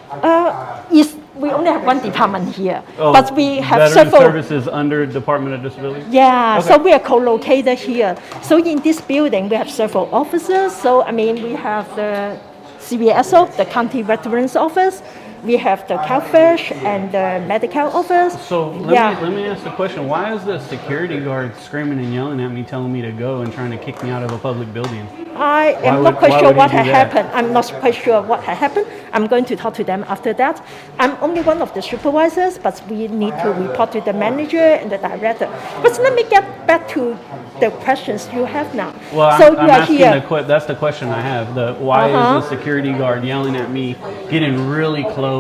Speaker 8: We only have one department here,
Speaker 2: Oh,
Speaker 8: but we have
Speaker 2: Veteran
Speaker 8: several.
Speaker 2: Services under Department of Disability.
Speaker 8: Yeah,
Speaker 2: Okay.
Speaker 8: so we are co-located here. So in this building, we have several offices. So I mean, we have the CVSO, the County Veterans Office. We have the CalFresh and the medical office.
Speaker 2: So let me ask the question: why is the security guard screaming and yelling at me, telling me to go, and trying to kick me out of a public building?
Speaker 8: I am not
Speaker 2: why
Speaker 8: quite sure
Speaker 2: would he
Speaker 8: what
Speaker 2: do
Speaker 8: had
Speaker 2: that?
Speaker 8: happened. I'm not quite sure what had happened. I'm going to talk to them after that. I'm only one of the supervisors, but we need to report to the manager and the director. But let me get back to the questions you have now.
Speaker 2: Well,
Speaker 8: so
Speaker 2: I'm
Speaker 8: you are
Speaker 2: asking
Speaker 8: here.
Speaker 2: that's the question I have. Why is the security guard yelling at me, getting really close?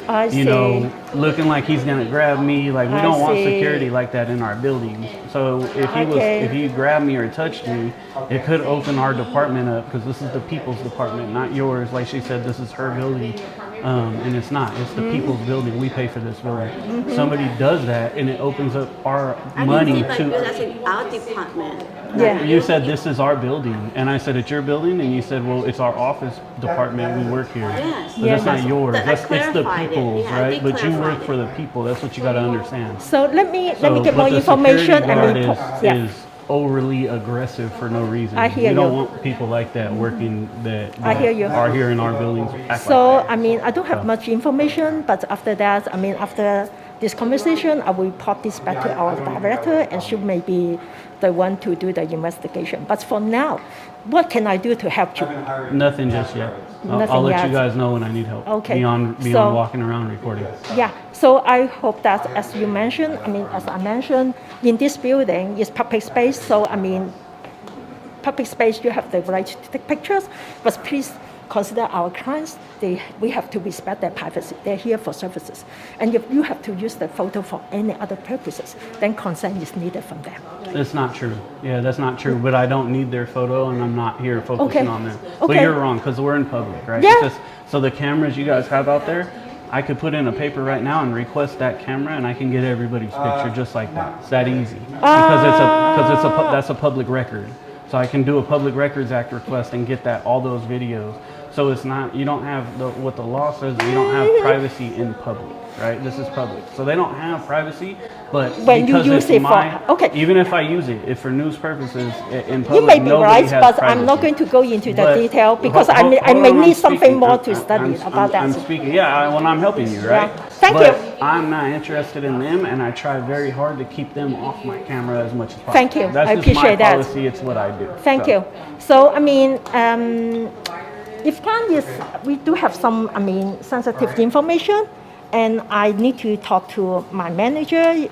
Speaker 8: I
Speaker 2: You know,
Speaker 8: see.
Speaker 2: looking like he's gonna grab me. Like we
Speaker 8: I
Speaker 2: don't want
Speaker 8: see.
Speaker 2: security like that in our building. So if he grabbed me or touched me, it could open our department up, because this is the people's department, not yours. Like she said, this is her building, and it's not. It's the people's building. We pay for this building. Somebody does that, and it opens up our money to.
Speaker 7: That's our department.
Speaker 8: Yeah.
Speaker 2: You said this is our building, and I said it's your building, and you said, well, it's our office department. We work here.
Speaker 7: Yes.
Speaker 2: But that's not yours.
Speaker 7: I
Speaker 2: It's the
Speaker 7: clarified it.
Speaker 2: people's,
Speaker 7: Yeah, I
Speaker 2: right?
Speaker 7: did
Speaker 2: But you
Speaker 7: clarify
Speaker 2: work
Speaker 7: it.
Speaker 2: for the people. That's what you got to understand.
Speaker 8: So let me
Speaker 2: So,
Speaker 8: get
Speaker 2: but
Speaker 8: more
Speaker 2: the
Speaker 8: information.
Speaker 2: security guard
Speaker 8: Yeah.
Speaker 2: is overly aggressive for no reason.
Speaker 8: I hear
Speaker 2: We don't
Speaker 8: you.
Speaker 2: want people like that working that
Speaker 8: I hear you.
Speaker 2: are here in our buildings. Act
Speaker 8: So,
Speaker 2: like that.
Speaker 8: I mean, I don't have much information, but after that, I mean, after this conversation, I will report this back to our director, and she may be the one to do the investigation. But for now, what can I do to help you?
Speaker 2: Nothing just yet. I'll
Speaker 8: Nothing
Speaker 2: let
Speaker 8: yet.
Speaker 2: you guys know when I need help.
Speaker 8: Okay.
Speaker 2: Beyond
Speaker 8: So-
Speaker 2: walking around recording.
Speaker 8: Yeah, so I hope that as you mentioned, as I mentioned, in this building is public space, so I mean, public space, you have the right to take pictures, but please consider our clients, we have to respect their privacy. They're here for services. And if you have to use the photo for any other purposes, then consent is needed from them.
Speaker 2: It's not true. Yeah, that's not true. But I don't need their photo, and I'm not here focusing
Speaker 8: Okay.
Speaker 2: on them. But
Speaker 8: Okay.
Speaker 2: you're wrong, because we're in public, right?
Speaker 8: Yeah.
Speaker 2: It's just, so the cameras you guys have out there, I could put in a paper right now and request that camera, and I can get everybody's picture just like that. It's that easy. That's a public record. So I can do a Public Records Act request and get all those videos. So it's not, you don't have what the law says, you don't have privacy in public, right? This is public. So they don't have privacy, but
Speaker 8: When you
Speaker 2: because
Speaker 8: use
Speaker 2: it's
Speaker 8: it for-
Speaker 2: my,
Speaker 8: okay.
Speaker 2: even if I use it, if for news purposes in public,
Speaker 8: You may be
Speaker 2: nobody
Speaker 8: right,
Speaker 2: has
Speaker 8: but
Speaker 2: privacy.
Speaker 8: I'm not going to go into the
Speaker 2: But-
Speaker 8: detail because
Speaker 2: hold
Speaker 8: I may
Speaker 2: on, I'm
Speaker 8: need something
Speaker 2: speaking.
Speaker 8: more to
Speaker 2: I'm-
Speaker 8: study
Speaker 2: I'm-
Speaker 8: about
Speaker 2: I'm
Speaker 8: that.
Speaker 2: speaking, yeah, when I'm helping you, right?
Speaker 8: Yeah. Thank
Speaker 2: but
Speaker 8: you.
Speaker 2: I'm not interested in them, and I try very hard to keep them off my camera as much as possible.
Speaker 8: Thank you.
Speaker 2: That's
Speaker 8: I
Speaker 2: just my
Speaker 8: appreciate that.
Speaker 2: policy. It's what I do.
Speaker 8: Thank
Speaker 2: So.
Speaker 8: you. So, I mean, if can is, we do have some, I mean, sensitive information, and I need to talk to my manager.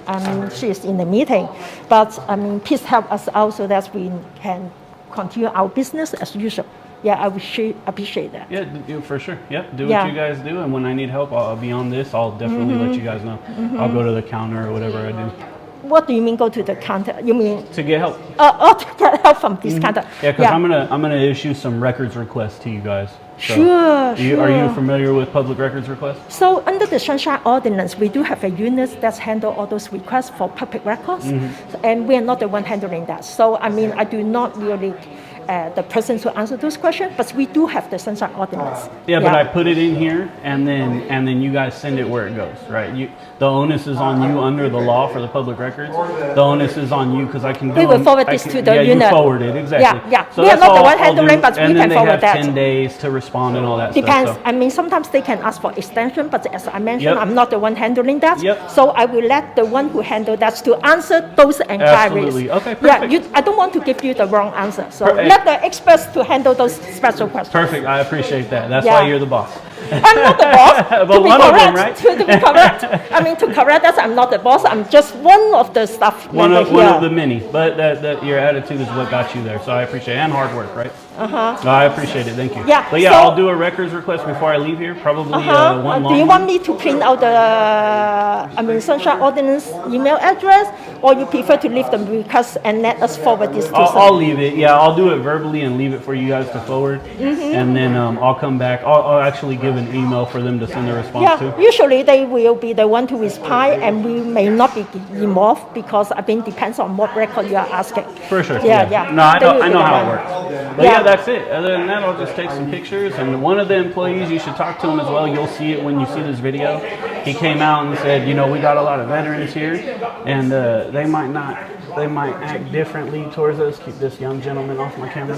Speaker 8: She is in the meeting, but I mean, please help us out so that we can continue our business as usual. Yeah, I would appreciate that.
Speaker 2: Yeah, for sure. Yep, do
Speaker 8: Yeah.
Speaker 2: what you guys do, and when I need help, I'll be on this. I'll definitely let you guys know. I'll go to the counter or whatever I do
Speaker 8: What do you mean go to the counter? You mean
Speaker 2: to get help.
Speaker 8: to get help from this counter?
Speaker 2: Yeah, because I'm gonna issue some records requests to you guys. So,
Speaker 8: Sure.
Speaker 2: Are you familiar with public records requests?
Speaker 8: So under the Sunshine Ordinance, we do have a unit that's handle all those requests for public records, and we are not the one handling that. So I mean, I do not really the person to answer those questions, but we do have the Sunshine Ordinance.
Speaker 2: Yeah, but I put it in here, and then you guys send it where it goes, right? The onus is on you under the law for the public records. The onus is on you because I can.
Speaker 8: We will forward this to the unit.
Speaker 2: You forward it exactly.
Speaker 8: Yeah.
Speaker 2: So
Speaker 8: We are
Speaker 2: that's
Speaker 8: not the
Speaker 2: all
Speaker 8: one
Speaker 2: I'll
Speaker 8: handling,
Speaker 2: do.
Speaker 8: but we
Speaker 2: And
Speaker 8: can
Speaker 2: then
Speaker 8: forward
Speaker 2: they have
Speaker 8: that.
Speaker 2: 10 days to respond and all that
Speaker 8: Depends.
Speaker 2: stuff. So.
Speaker 8: I mean, sometimes they can ask for extension, but as I mentioned,
Speaker 2: Yep.
Speaker 8: I'm not the one handling that.
Speaker 2: Yep.
Speaker 8: So I will let the one who handle that to answer those inquiries.
Speaker 2: Absolutely. Okay,
Speaker 8: Yeah,
Speaker 2: perfect.
Speaker 8: I don't want to give you the wrong answer. So
Speaker 2: Perfect.
Speaker 8: let the experts to handle those special questions.
Speaker 2: Perfect. I appreciate that. That's
Speaker 8: Yeah.
Speaker 2: why you're the boss.
Speaker 8: I'm not the boss.
Speaker 2: But
Speaker 8: to be
Speaker 2: one of
Speaker 8: correct,
Speaker 2: them, right?
Speaker 8: To be correct. I mean, to correct that, I'm not the boss. I'm just one of the staff
Speaker 2: One
Speaker 8: member
Speaker 2: of
Speaker 8: here.
Speaker 2: the many, but your attitude is what got you there. So I appreciate it, and hard work, right? No, I appreciate it. Thank you.
Speaker 8: Yeah,
Speaker 2: But yeah,
Speaker 8: so-
Speaker 2: I'll do a records request before I leave here. Probably one long.
Speaker 8: Do you
Speaker 2: one.
Speaker 8: want me to print out the, Sunshine Ordinance email address, or you prefer to leave the request and let us forward this to
Speaker 2: I'll
Speaker 8: someone?
Speaker 2: leave it. Yeah, I'll do it verbally and leave it for you guys to forward, and then I'll come back. I'll actually give an email for them to send a response
Speaker 8: Yeah,
Speaker 2: to.
Speaker 8: usually they will be the one to reply, and we may not be involved because I think depends on what record you are asking.
Speaker 2: For sure.
Speaker 8: Yeah.
Speaker 2: No, I
Speaker 8: They will
Speaker 2: know, I
Speaker 8: be
Speaker 2: know
Speaker 8: the
Speaker 2: how it
Speaker 8: one.
Speaker 2: works. But
Speaker 8: Yeah.
Speaker 2: yeah, that's it. Other than that, I'll just take some pictures. And one of the employees, you should talk to him as well. You'll see it when you see this video. He came out and said, we got a lot of veterans here, and they might act differently towards us. Keep this young gentleman off my camera.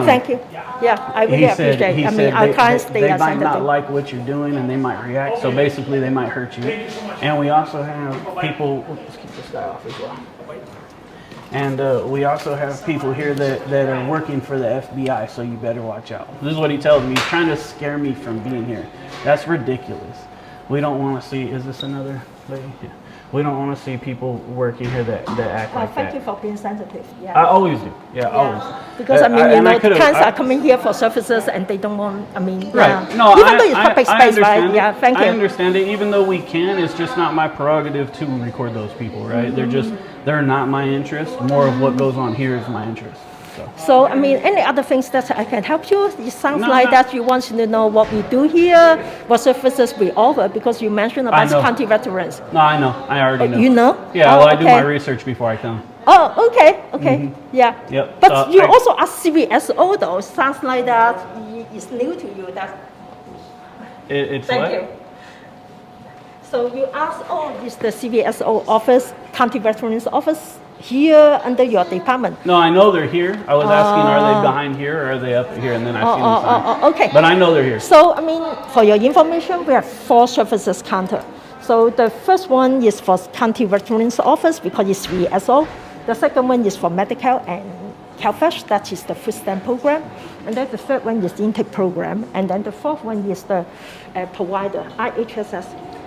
Speaker 8: Thank you. Yeah, I really appreciate it. I mean, our clients,
Speaker 2: they might not
Speaker 8: sensitive.
Speaker 2: like what you're doing, and they might react. So basically, they might hurt you. And we also have people. Let's keep this guy off as well. And we also have people here that are working for the FBI, so you better watch out. This is what he tells me. He's trying to scare me from being here. That's ridiculous. We don't want to see, is this another lady? Yeah. We don't want to see people working here that act like
Speaker 8: Thank
Speaker 2: that.
Speaker 8: you for being sensitive.
Speaker 2: I
Speaker 8: Yeah.
Speaker 2: always do. Yeah, always.
Speaker 8: Because I mean,
Speaker 2: And I could've-
Speaker 8: clients
Speaker 2: I-
Speaker 8: are coming here for services and they don't want. I mean,
Speaker 2: Right.
Speaker 8: yeah.
Speaker 2: No,
Speaker 8: Even though it's public
Speaker 2: I
Speaker 8: space,
Speaker 2: understand
Speaker 8: right?
Speaker 2: it.
Speaker 8: Yeah. Thank
Speaker 2: I
Speaker 8: you.
Speaker 2: understand it. Even though we can, it's just not my prerogative to record those people, right? They're not my interest. More of what goes on here is my interest.
Speaker 8: So, I mean, any other things that I can help you? It sounds
Speaker 2: No,
Speaker 8: like
Speaker 2: no.
Speaker 8: that you want to know what we do here, what services we offer, because you mentioned about
Speaker 2: know.
Speaker 8: county veterans.
Speaker 2: No, I know. I already know.
Speaker 8: You know?
Speaker 2: Yeah,
Speaker 8: Oh,
Speaker 2: well, I do
Speaker 8: okay.
Speaker 2: my research before I come.
Speaker 8: Oh, okay. Yeah.
Speaker 2: Yep.
Speaker 8: But you
Speaker 2: I-
Speaker 8: also ask CVSO though. Sounds like that is new to you. That.
Speaker 2: It's
Speaker 8: Thank
Speaker 2: what?
Speaker 8: you. So you ask, is the CVSO office, county veterans office, here under your department?
Speaker 2: No, I know they're here. I was asking, are they behind here or are they up here? And then I see them sign.
Speaker 8: Okay.
Speaker 2: But I know they're here.
Speaker 8: So, I mean, for your information, we have 4 services counter. So the first one is for county veterans office because it's VSO. The second one is for medical and CalFresh, that is the food stamp program. And then the third one is the intake program. And then the fourth one is the provider, IHSS,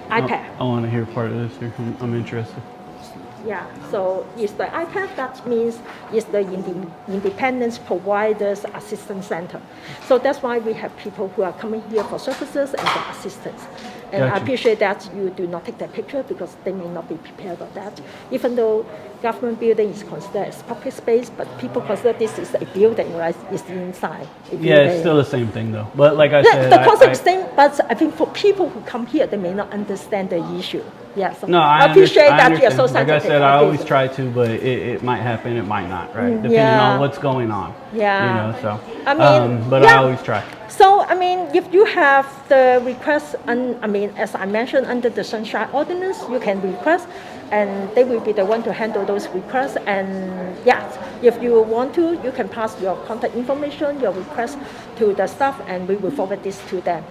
Speaker 8: iPad.
Speaker 2: I want to hear part of this here. I'm interested.
Speaker 8: Yeah, so it's the IPAD, that means it's the Independence Providers Assistance Center. So that's why we have people who are coming here for services and for assistance. And I
Speaker 2: Gotcha.
Speaker 8: appreciate that you do not take that picture because they may not be prepared for that. Even though government building is considered as public space, but people consider this is a building, right? It's inside a building.
Speaker 2: Yeah, it's still the same thing though. But like I
Speaker 8: The,
Speaker 2: said,
Speaker 8: the concept is same, but I think for people who come here, they may not understand the issue. Yeah, so
Speaker 2: No,
Speaker 8: I appreciate that
Speaker 2: understand.
Speaker 8: you're so
Speaker 2: Like
Speaker 8: sensitive.
Speaker 2: I said, I
Speaker 8: about
Speaker 2: always
Speaker 8: this.
Speaker 2: try to, but it might happen, it might not, right? Depending
Speaker 8: Yeah.
Speaker 2: on what's going on.
Speaker 8: Yeah.
Speaker 2: You know, so.
Speaker 8: I mean,
Speaker 2: but
Speaker 8: yeah.
Speaker 2: I always try.
Speaker 8: So, I mean, if you have the request, as I mentioned, under the Sunshine Ordinance, you can request, and they will be the one to handle those requests. And yeah, if you want to, you can pass your contact information, your request to the staff, and we will forward this to them.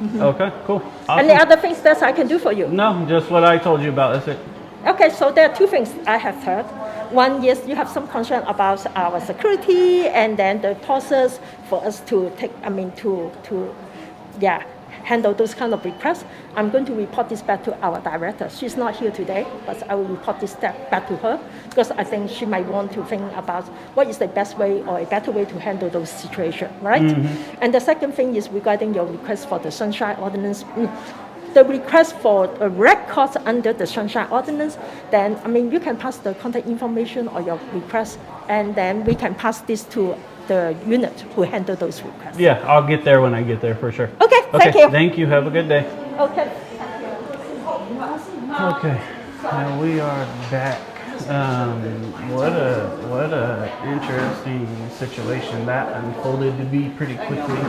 Speaker 2: Okay, cool. Awesome.
Speaker 8: Any other things that I can do for you?
Speaker 2: No, just what I told you about. That's it.
Speaker 8: Okay, so there are two things I have heard. One, yes, you have some concern about our security and then the process for us to take, handle those kind of requests. I'm going to report this back to our director. She's not here today, but I will report this back to her because I think she might want to think about what is the best way or a better way to handle those situations, right? And the second thing is regarding your request for the Sunshine Ordinance. The request for a records under the Sunshine Ordinance, then, you can pass the contact information or your request, and then we can pass this to the unit who handle those requests.
Speaker 2: Yeah, I'll get there when I get there for sure.
Speaker 8: Okay, thank you.
Speaker 2: Thank you. Have a good day.
Speaker 8: Okay.
Speaker 2: Okay, now we are back. What a interesting situation that unfolded to be pretty quickly.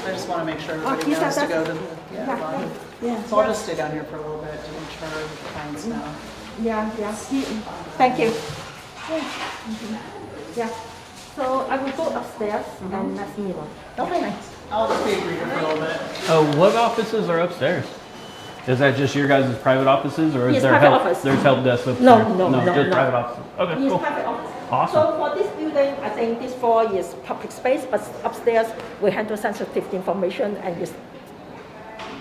Speaker 9: I just want to make sure everybody knows to go to the line. So I'll just stay down here for a little bit to make sure the clients know.
Speaker 8: Yeah. Thank you. Yeah. So I will go upstairs and let's meet on.
Speaker 9: Okay. I'll just be a greeter for a little bit.
Speaker 2: What offices are upstairs? Is that just your guys' private offices, or is
Speaker 8: Yes,
Speaker 2: there
Speaker 8: private
Speaker 2: help?
Speaker 8: office.
Speaker 2: There's help desk upstairs.
Speaker 8: No,
Speaker 2: just private offices. Okay,
Speaker 8: Yes,
Speaker 2: cool.
Speaker 8: private office.
Speaker 2: Awesome.
Speaker 8: So for this building, I think this floor is public space, but upstairs we handle sensitive information and it's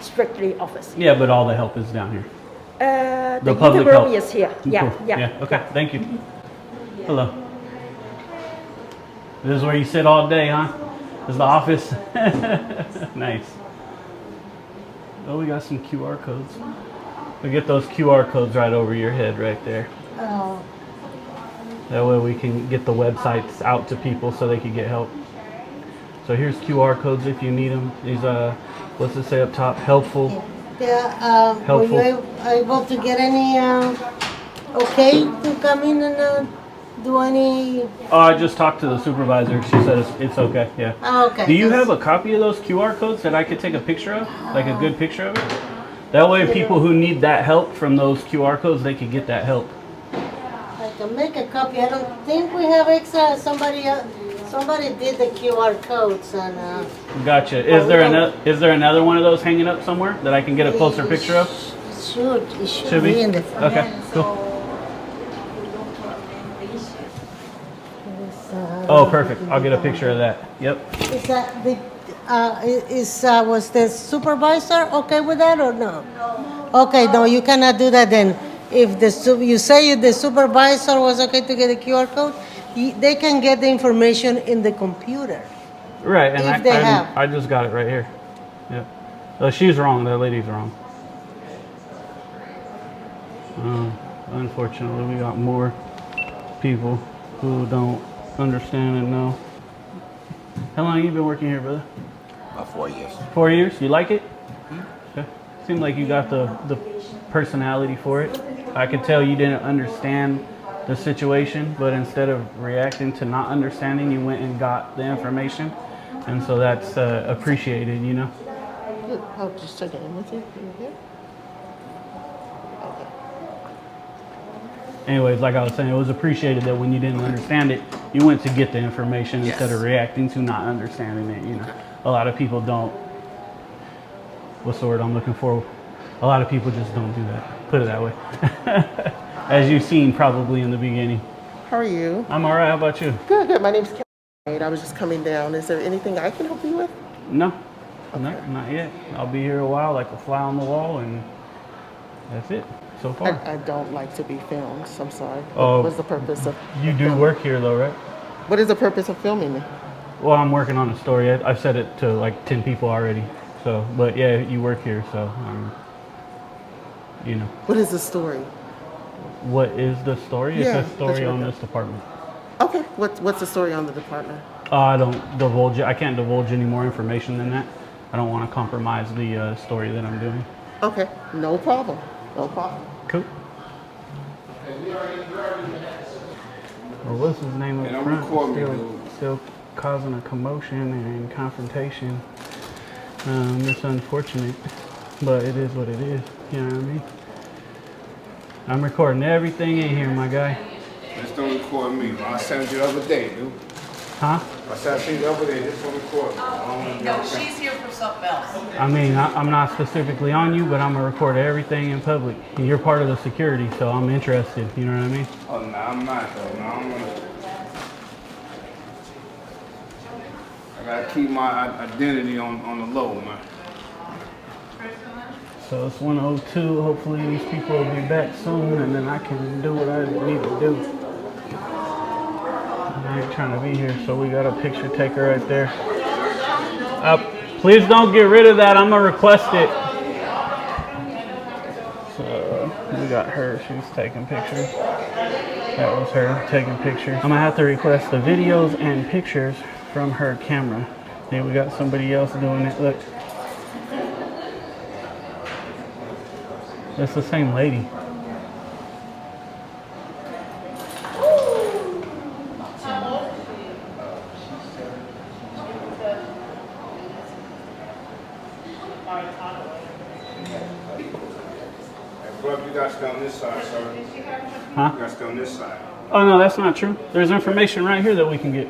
Speaker 8: strictly office.
Speaker 2: Yeah, but all the help is down here.
Speaker 8: The
Speaker 2: public
Speaker 8: room
Speaker 2: help.
Speaker 8: is here. Yeah.
Speaker 2: Okay, thank you. Hello. This is where you sit all day, huh? This is the office. Nice. Oh, we got some QR codes. We get those QR codes right over your head right there.
Speaker 8: Oh.
Speaker 2: That way we can get the websites out to people so they can get help. So here's QR codes if you need them. These, what's it say up top? Helpful.
Speaker 10: Yeah,
Speaker 2: Helpful.
Speaker 10: were you able to get any, okay to come in and do any?
Speaker 2: Oh, I just talked to the supervisor. She said it's okay, yeah.
Speaker 10: Oh, okay.
Speaker 2: Do you have a copy of those QR codes that I could take a picture of? Like a good picture of it? That way people who need that help from those QR codes, they could get that help.
Speaker 10: I can make a copy. I don't think we have extra. Somebody did the QR codes and.
Speaker 2: Gotcha. Is there another one of those hanging up somewhere that I can get a closer picture of?
Speaker 10: It should be in the front.
Speaker 2: Okay, cool. Oh, perfect. I'll get a picture of that. Yep.
Speaker 10: Is that the? Was the supervisor okay with that or no? No. Okay, no, you cannot do that then. If you say the supervisor was okay to get a QR code, they can get the information in the computer.
Speaker 2: Right, and
Speaker 10: If they have.
Speaker 2: I just got it right here. Yep. So she's wrong. That lady's wrong. Unfortunately, we got more people who don't understand and know. How long have you been working here, brother?
Speaker 3: About 4 years.
Speaker 2: 4 years? You like it? Okay. Seemed like you got the personality for it. I could tell you didn't understand the situation, but instead of reacting to not understanding, you went and got the information. And so that's appreciated, you know?
Speaker 10: I'll just check in with you.
Speaker 2: Anyways, like I was saying, it was appreciated that when you didn't understand it, you went to get the information instead of reacting to not understanding it, you know? A lot of people don't, what's the word I'm looking for? A lot of people just don't do that. Put it that way. As you've seen probably in the beginning.
Speaker 11: How are you?
Speaker 2: I'm all right. How about you?
Speaker 11: Good, good. My name's Kelly. I was just coming down. Is there anything I can help you with?
Speaker 2: No, no, not yet. I'll be here a while like a fly on the wall, and that's it so far.
Speaker 11: I don't like to be filmed, so I'm sorry.
Speaker 2: Oh,
Speaker 11: What's the purpose of
Speaker 2: You do work here though, right?
Speaker 11: What is the purpose of filming me?
Speaker 2: Well, I'm working on a story. I've said it to like 10 people already. So, but yeah, you work here, so, you know.
Speaker 11: What is the story?
Speaker 2: What is the story?
Speaker 11: Yeah,
Speaker 2: It's a story on this department.
Speaker 11: Okay, what's the story on the department?
Speaker 2: I don't divulge it. I can't divulge any more information than that. I don't want to compromise the story that I'm doing.
Speaker 11: Okay, no problem. No problem.
Speaker 2: Cool. Well, what's his name up front? Still causing a commotion and confrontation. It's unfortunate, but it is what it is. You know what I mean? I'm recording everything in here, my guy.
Speaker 1: Just don't record me, bro. I sent you the other day, dude.
Speaker 2: Huh?
Speaker 12: I said she's over there just for record.
Speaker 9: No, she's here for something else.
Speaker 2: I mean, I'm not specifically on you, but I'm gonna record everything in public. And you're part of the security, so I'm interested. You know what I mean?
Speaker 12: Oh, no, I'm not, though. No, I'm gonna... I gotta keep my identity on the low, man.
Speaker 2: So it's 1:02. Hopefully these people will be back soon, and then I can do what I need to do. I ain't trying to be here, so we got a picture taker right there. Please don't get rid of that. I'm gonna request it. So we got her. She's taking pictures. That was her taking pictures. I'm gonna have to request the videos and pictures from her camera. Then we got somebody else doing it. Look. It's the same lady.
Speaker 12: Bro, you got to stay on this side, sir.
Speaker 2: Huh?
Speaker 12: You got to stay on this side.
Speaker 2: Oh no, that's not true. There's information right here that we can get.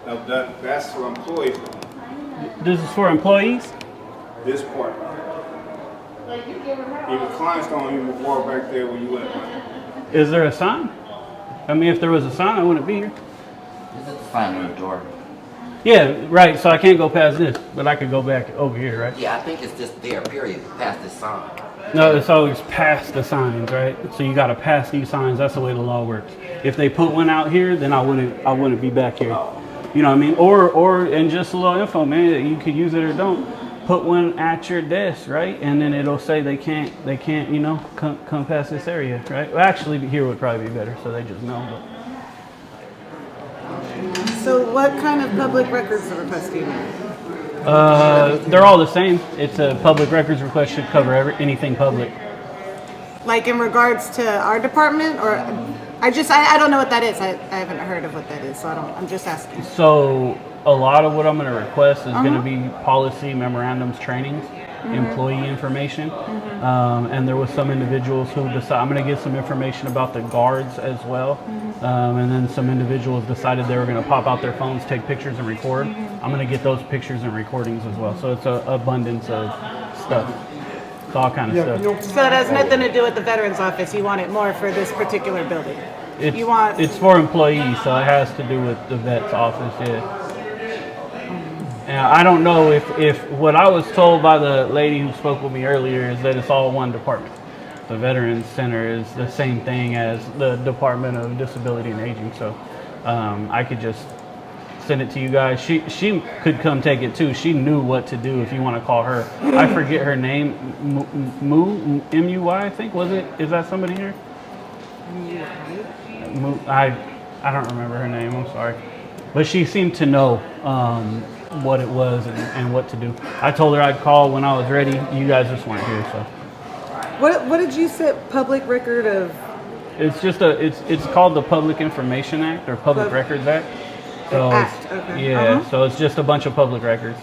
Speaker 12: No, that's for employees.
Speaker 2: This is for employees?
Speaker 12: This part. Even clients don't even walk back there where you at.
Speaker 2: Is there a sign? I mean, if there was a sign, I wouldn't be here.
Speaker 3: This is the sign on the door.
Speaker 2: Yeah, right. So I can't go past this, but I could go back over here, right?
Speaker 3: Yeah, I think it's just there, period, past this sign.
Speaker 2: No, it's always past the signs, right? So you got to pass these signs. That's the way the law works. If they put one out here, then I wouldn't be back here. You know what I mean? Or and just a little info, man. You could use it or don't. Put one at your desk, right? And then it'll say they can't, you know, come past this area, right? Well, actually, here would probably be better, so they just know. But.
Speaker 9: So what kind of public records request do you need?
Speaker 2: They're all the same. It's a public records request, should cover anything public.
Speaker 9: Like in regards to our department, or I don't know what that is. I haven't heard of what that is, so I'm just asking.
Speaker 2: So a lot of what I'm going to request is going to be policy, memorandums, trainings, employee information. And there was some individuals who decided, I'm going to get some information about the guards as well. And then some individuals decided they were going to pop out their phones, take pictures and record. I'm going to get those pictures and recordings as well. So it's an abundance of stuff. It's all kind of stuff.
Speaker 9: So it has nothing to do with the Veterans Office. You want it more for this particular building.
Speaker 2: It's for employees, so it has to do with the vet's office, yeah. And I don't know if what I was told by the lady who spoke with me earlier is that it's all one department. The Veterans Center is the same thing as the Department of Disability and Aging, so I could just send it to you guys. She could come take it too. She knew what to do if you want to call her. I forget her name. M-U-Y, I think, was it? Is that somebody here? I don't remember her name, I'm sorry. But she seemed to know what it was and what to do. I told her I'd call when I was ready. You guys just weren't here, so.
Speaker 9: What did you say? Public record of?
Speaker 2: It's just it's called the Public Information Act or Public Records Act. So
Speaker 9: Act, okay.
Speaker 2: Yeah, so it's just a bunch of public records.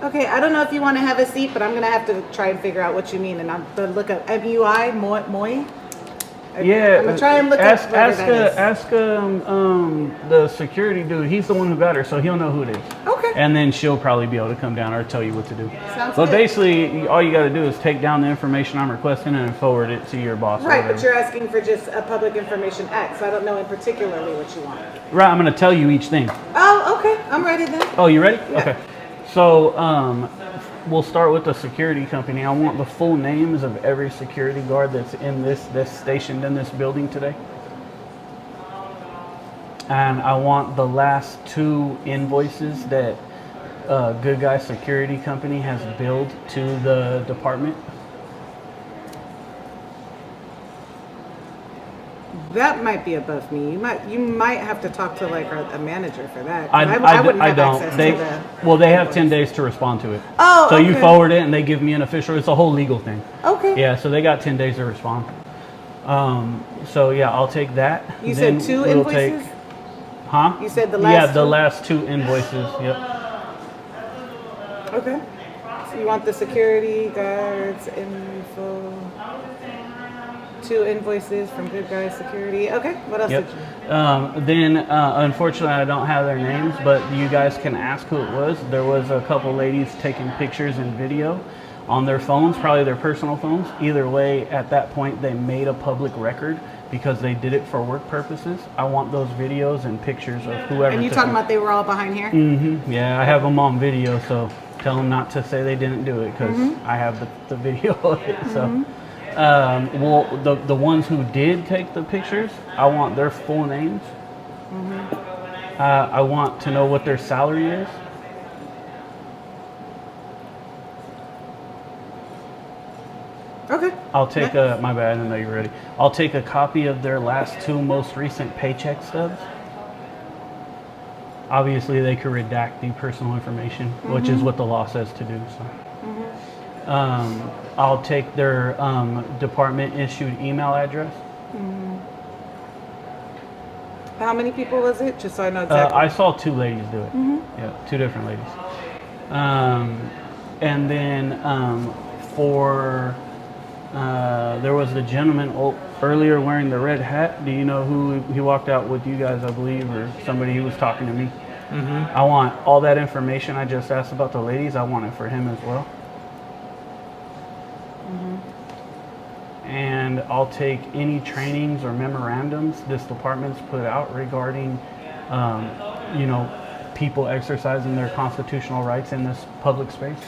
Speaker 9: Okay, I don't know if you want to have a seat, but I'm gonna have to try and figure out what you mean, and I'm gonna look up MUI Moy.
Speaker 2: Yeah,
Speaker 9: I'm gonna try and look
Speaker 2: ask the security dude. He's the one who got her, so he'll know who it is.
Speaker 9: Okay.
Speaker 2: And then she'll probably be able to come down or tell you what to do.
Speaker 9: Sounds
Speaker 2: but
Speaker 9: good.
Speaker 2: basically, all you got to do is take down the information I'm requesting and forward it to your boss.
Speaker 9: Right, but you're asking for just a Public Information Act, so I don't know in particularly what you want.
Speaker 2: Right, I'm going to tell you each thing.
Speaker 9: Oh, okay, I'm ready then.
Speaker 2: Oh, you ready?
Speaker 9: Yeah.
Speaker 2: Okay. So, we'll start with the security company. I want the full names of every security guard that's stationed in this building today. And I want the last 2 invoices that Good Guy Security Company has billed to the department.
Speaker 9: That might be above me. You might have to talk to like a manager for that.
Speaker 2: I
Speaker 9: wouldn't have
Speaker 2: don't.
Speaker 9: access
Speaker 2: They,
Speaker 9: to the.
Speaker 2: well, they have 10 days to respond to it.
Speaker 9: Oh,
Speaker 2: so
Speaker 9: okay.
Speaker 2: you forward it and they give me an official. It's a whole legal thing.
Speaker 9: Okay.
Speaker 2: Yeah, so they got 10 days to respond. So yeah, I'll take that.
Speaker 9: You
Speaker 2: Then
Speaker 9: said 2
Speaker 2: we'll
Speaker 9: invoices?
Speaker 2: Huh?
Speaker 9: You said the last
Speaker 2: Yeah, the
Speaker 9: 2?
Speaker 2: last 2 invoices. Yep.
Speaker 9: Okay. So you want the security guards info? 2 invoices from Good Guys Security. Okay, what else
Speaker 2: Yep.
Speaker 9: did you?
Speaker 2: Then, unfortunately, I don't have their names, but you guys can ask who it was. There was a couple ladies taking pictures and video on their phones, probably their personal phones. Either way, at that point, they made a public record because they did it for work purposes. I want those videos and pictures of whoever.
Speaker 9: And you
Speaker 2: took
Speaker 9: talking
Speaker 2: them.
Speaker 9: about they were all behind here?
Speaker 2: Mm-hmm. Yeah, I have them on video, so tell them not to say they didn't do it because
Speaker 9: Mm-hmm.
Speaker 2: I have the video of it. So, well, the ones who did take the pictures, I want their full names. I want to know what their salary is.
Speaker 9: Okay.
Speaker 2: I'll take my bad, I didn't know you were ready. I'll take a copy of their last 2 most recent paycheck stubs. Obviously, they could redact the personal information, which is what the law says to do. So, I'll take their department issued email address.
Speaker 9: How many people was it? Just so I know exactly.
Speaker 2: I saw 2 ladies do it. Yeah, 2 different ladies. And then for there was the gentleman earlier wearing the red hat. Do you know who he walked out with you guys, I believe, or somebody who was talking to me? I want all that information I just asked about the ladies. I want it for him as well. And I'll take any trainings or memorandums this department's put out regarding, you know, people exercising their constitutional rights in this public space.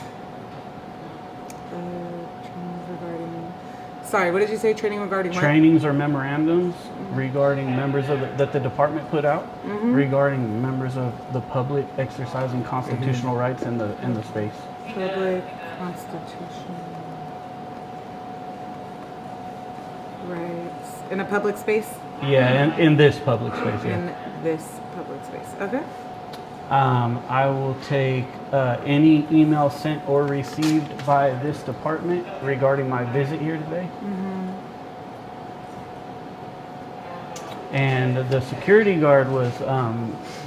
Speaker 9: Sorry, what did you say? Training regarding what?
Speaker 2: Trainings or memorandums regarding members of that the department put out regarding members of the public exercising constitutional rights in the space.
Speaker 9: Public constitutional rights in a public space.
Speaker 2: Yeah, in this public space. Yeah.
Speaker 9: In this public space. Okay.
Speaker 2: I will take any email sent or received by this department regarding my visit here today. And the security guard was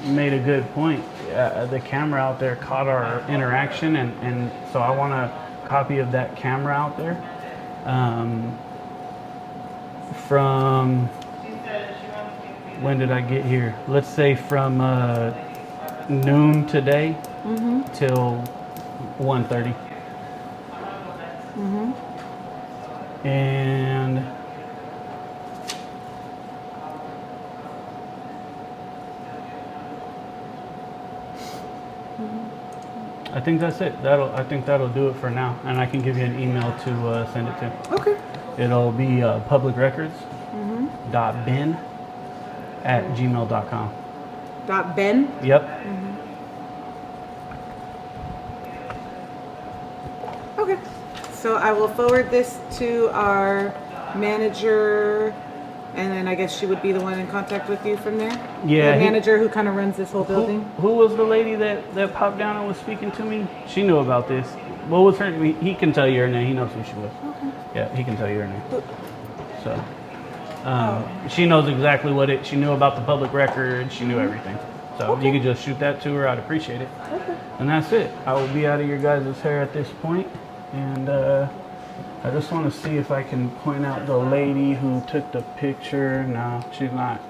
Speaker 2: made a good point. The camera out there caught our interaction, and so I want a copy of that camera out there. From when did I get here? Let's say from noon today till 1:30. And I think that's it. I think that'll do it for now, and I can give you an email to send it to.
Speaker 9: Okay.
Speaker 2: It'll be publicrecords.ben@gmail.com.
Speaker 9: .ben?
Speaker 2: Yep.
Speaker 9: Okay. So I will forward this to our manager, and then I guess she would be the one in contact with you from there?
Speaker 2: Yeah.
Speaker 9: The manager who kind of runs this whole building?
Speaker 2: Who was the lady that popped down and was speaking to me? She knew about this. What was her? He can tell you her name. He knows who she was.
Speaker 9: Okay.
Speaker 2: Yeah, he can tell you her name. So, she knows exactly she knew about the public record. She knew everything. So if you could just shoot that to her, I'd appreciate it.
Speaker 9: Okay.
Speaker 2: And that's it. I will be out of your guys' hair at this point. And I just want to see if I can point out the lady who took the picture. No, she's not.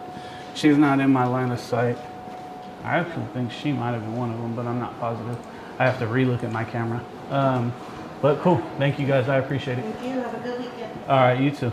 Speaker 2: She's not in my line of sight. I actually think she might have been one of them, but I'm not positive. I have to relook at my camera. But cool. Thank you guys. I appreciate it.
Speaker 10: Thank you. Have a good weekend.
Speaker 2: All right, you too.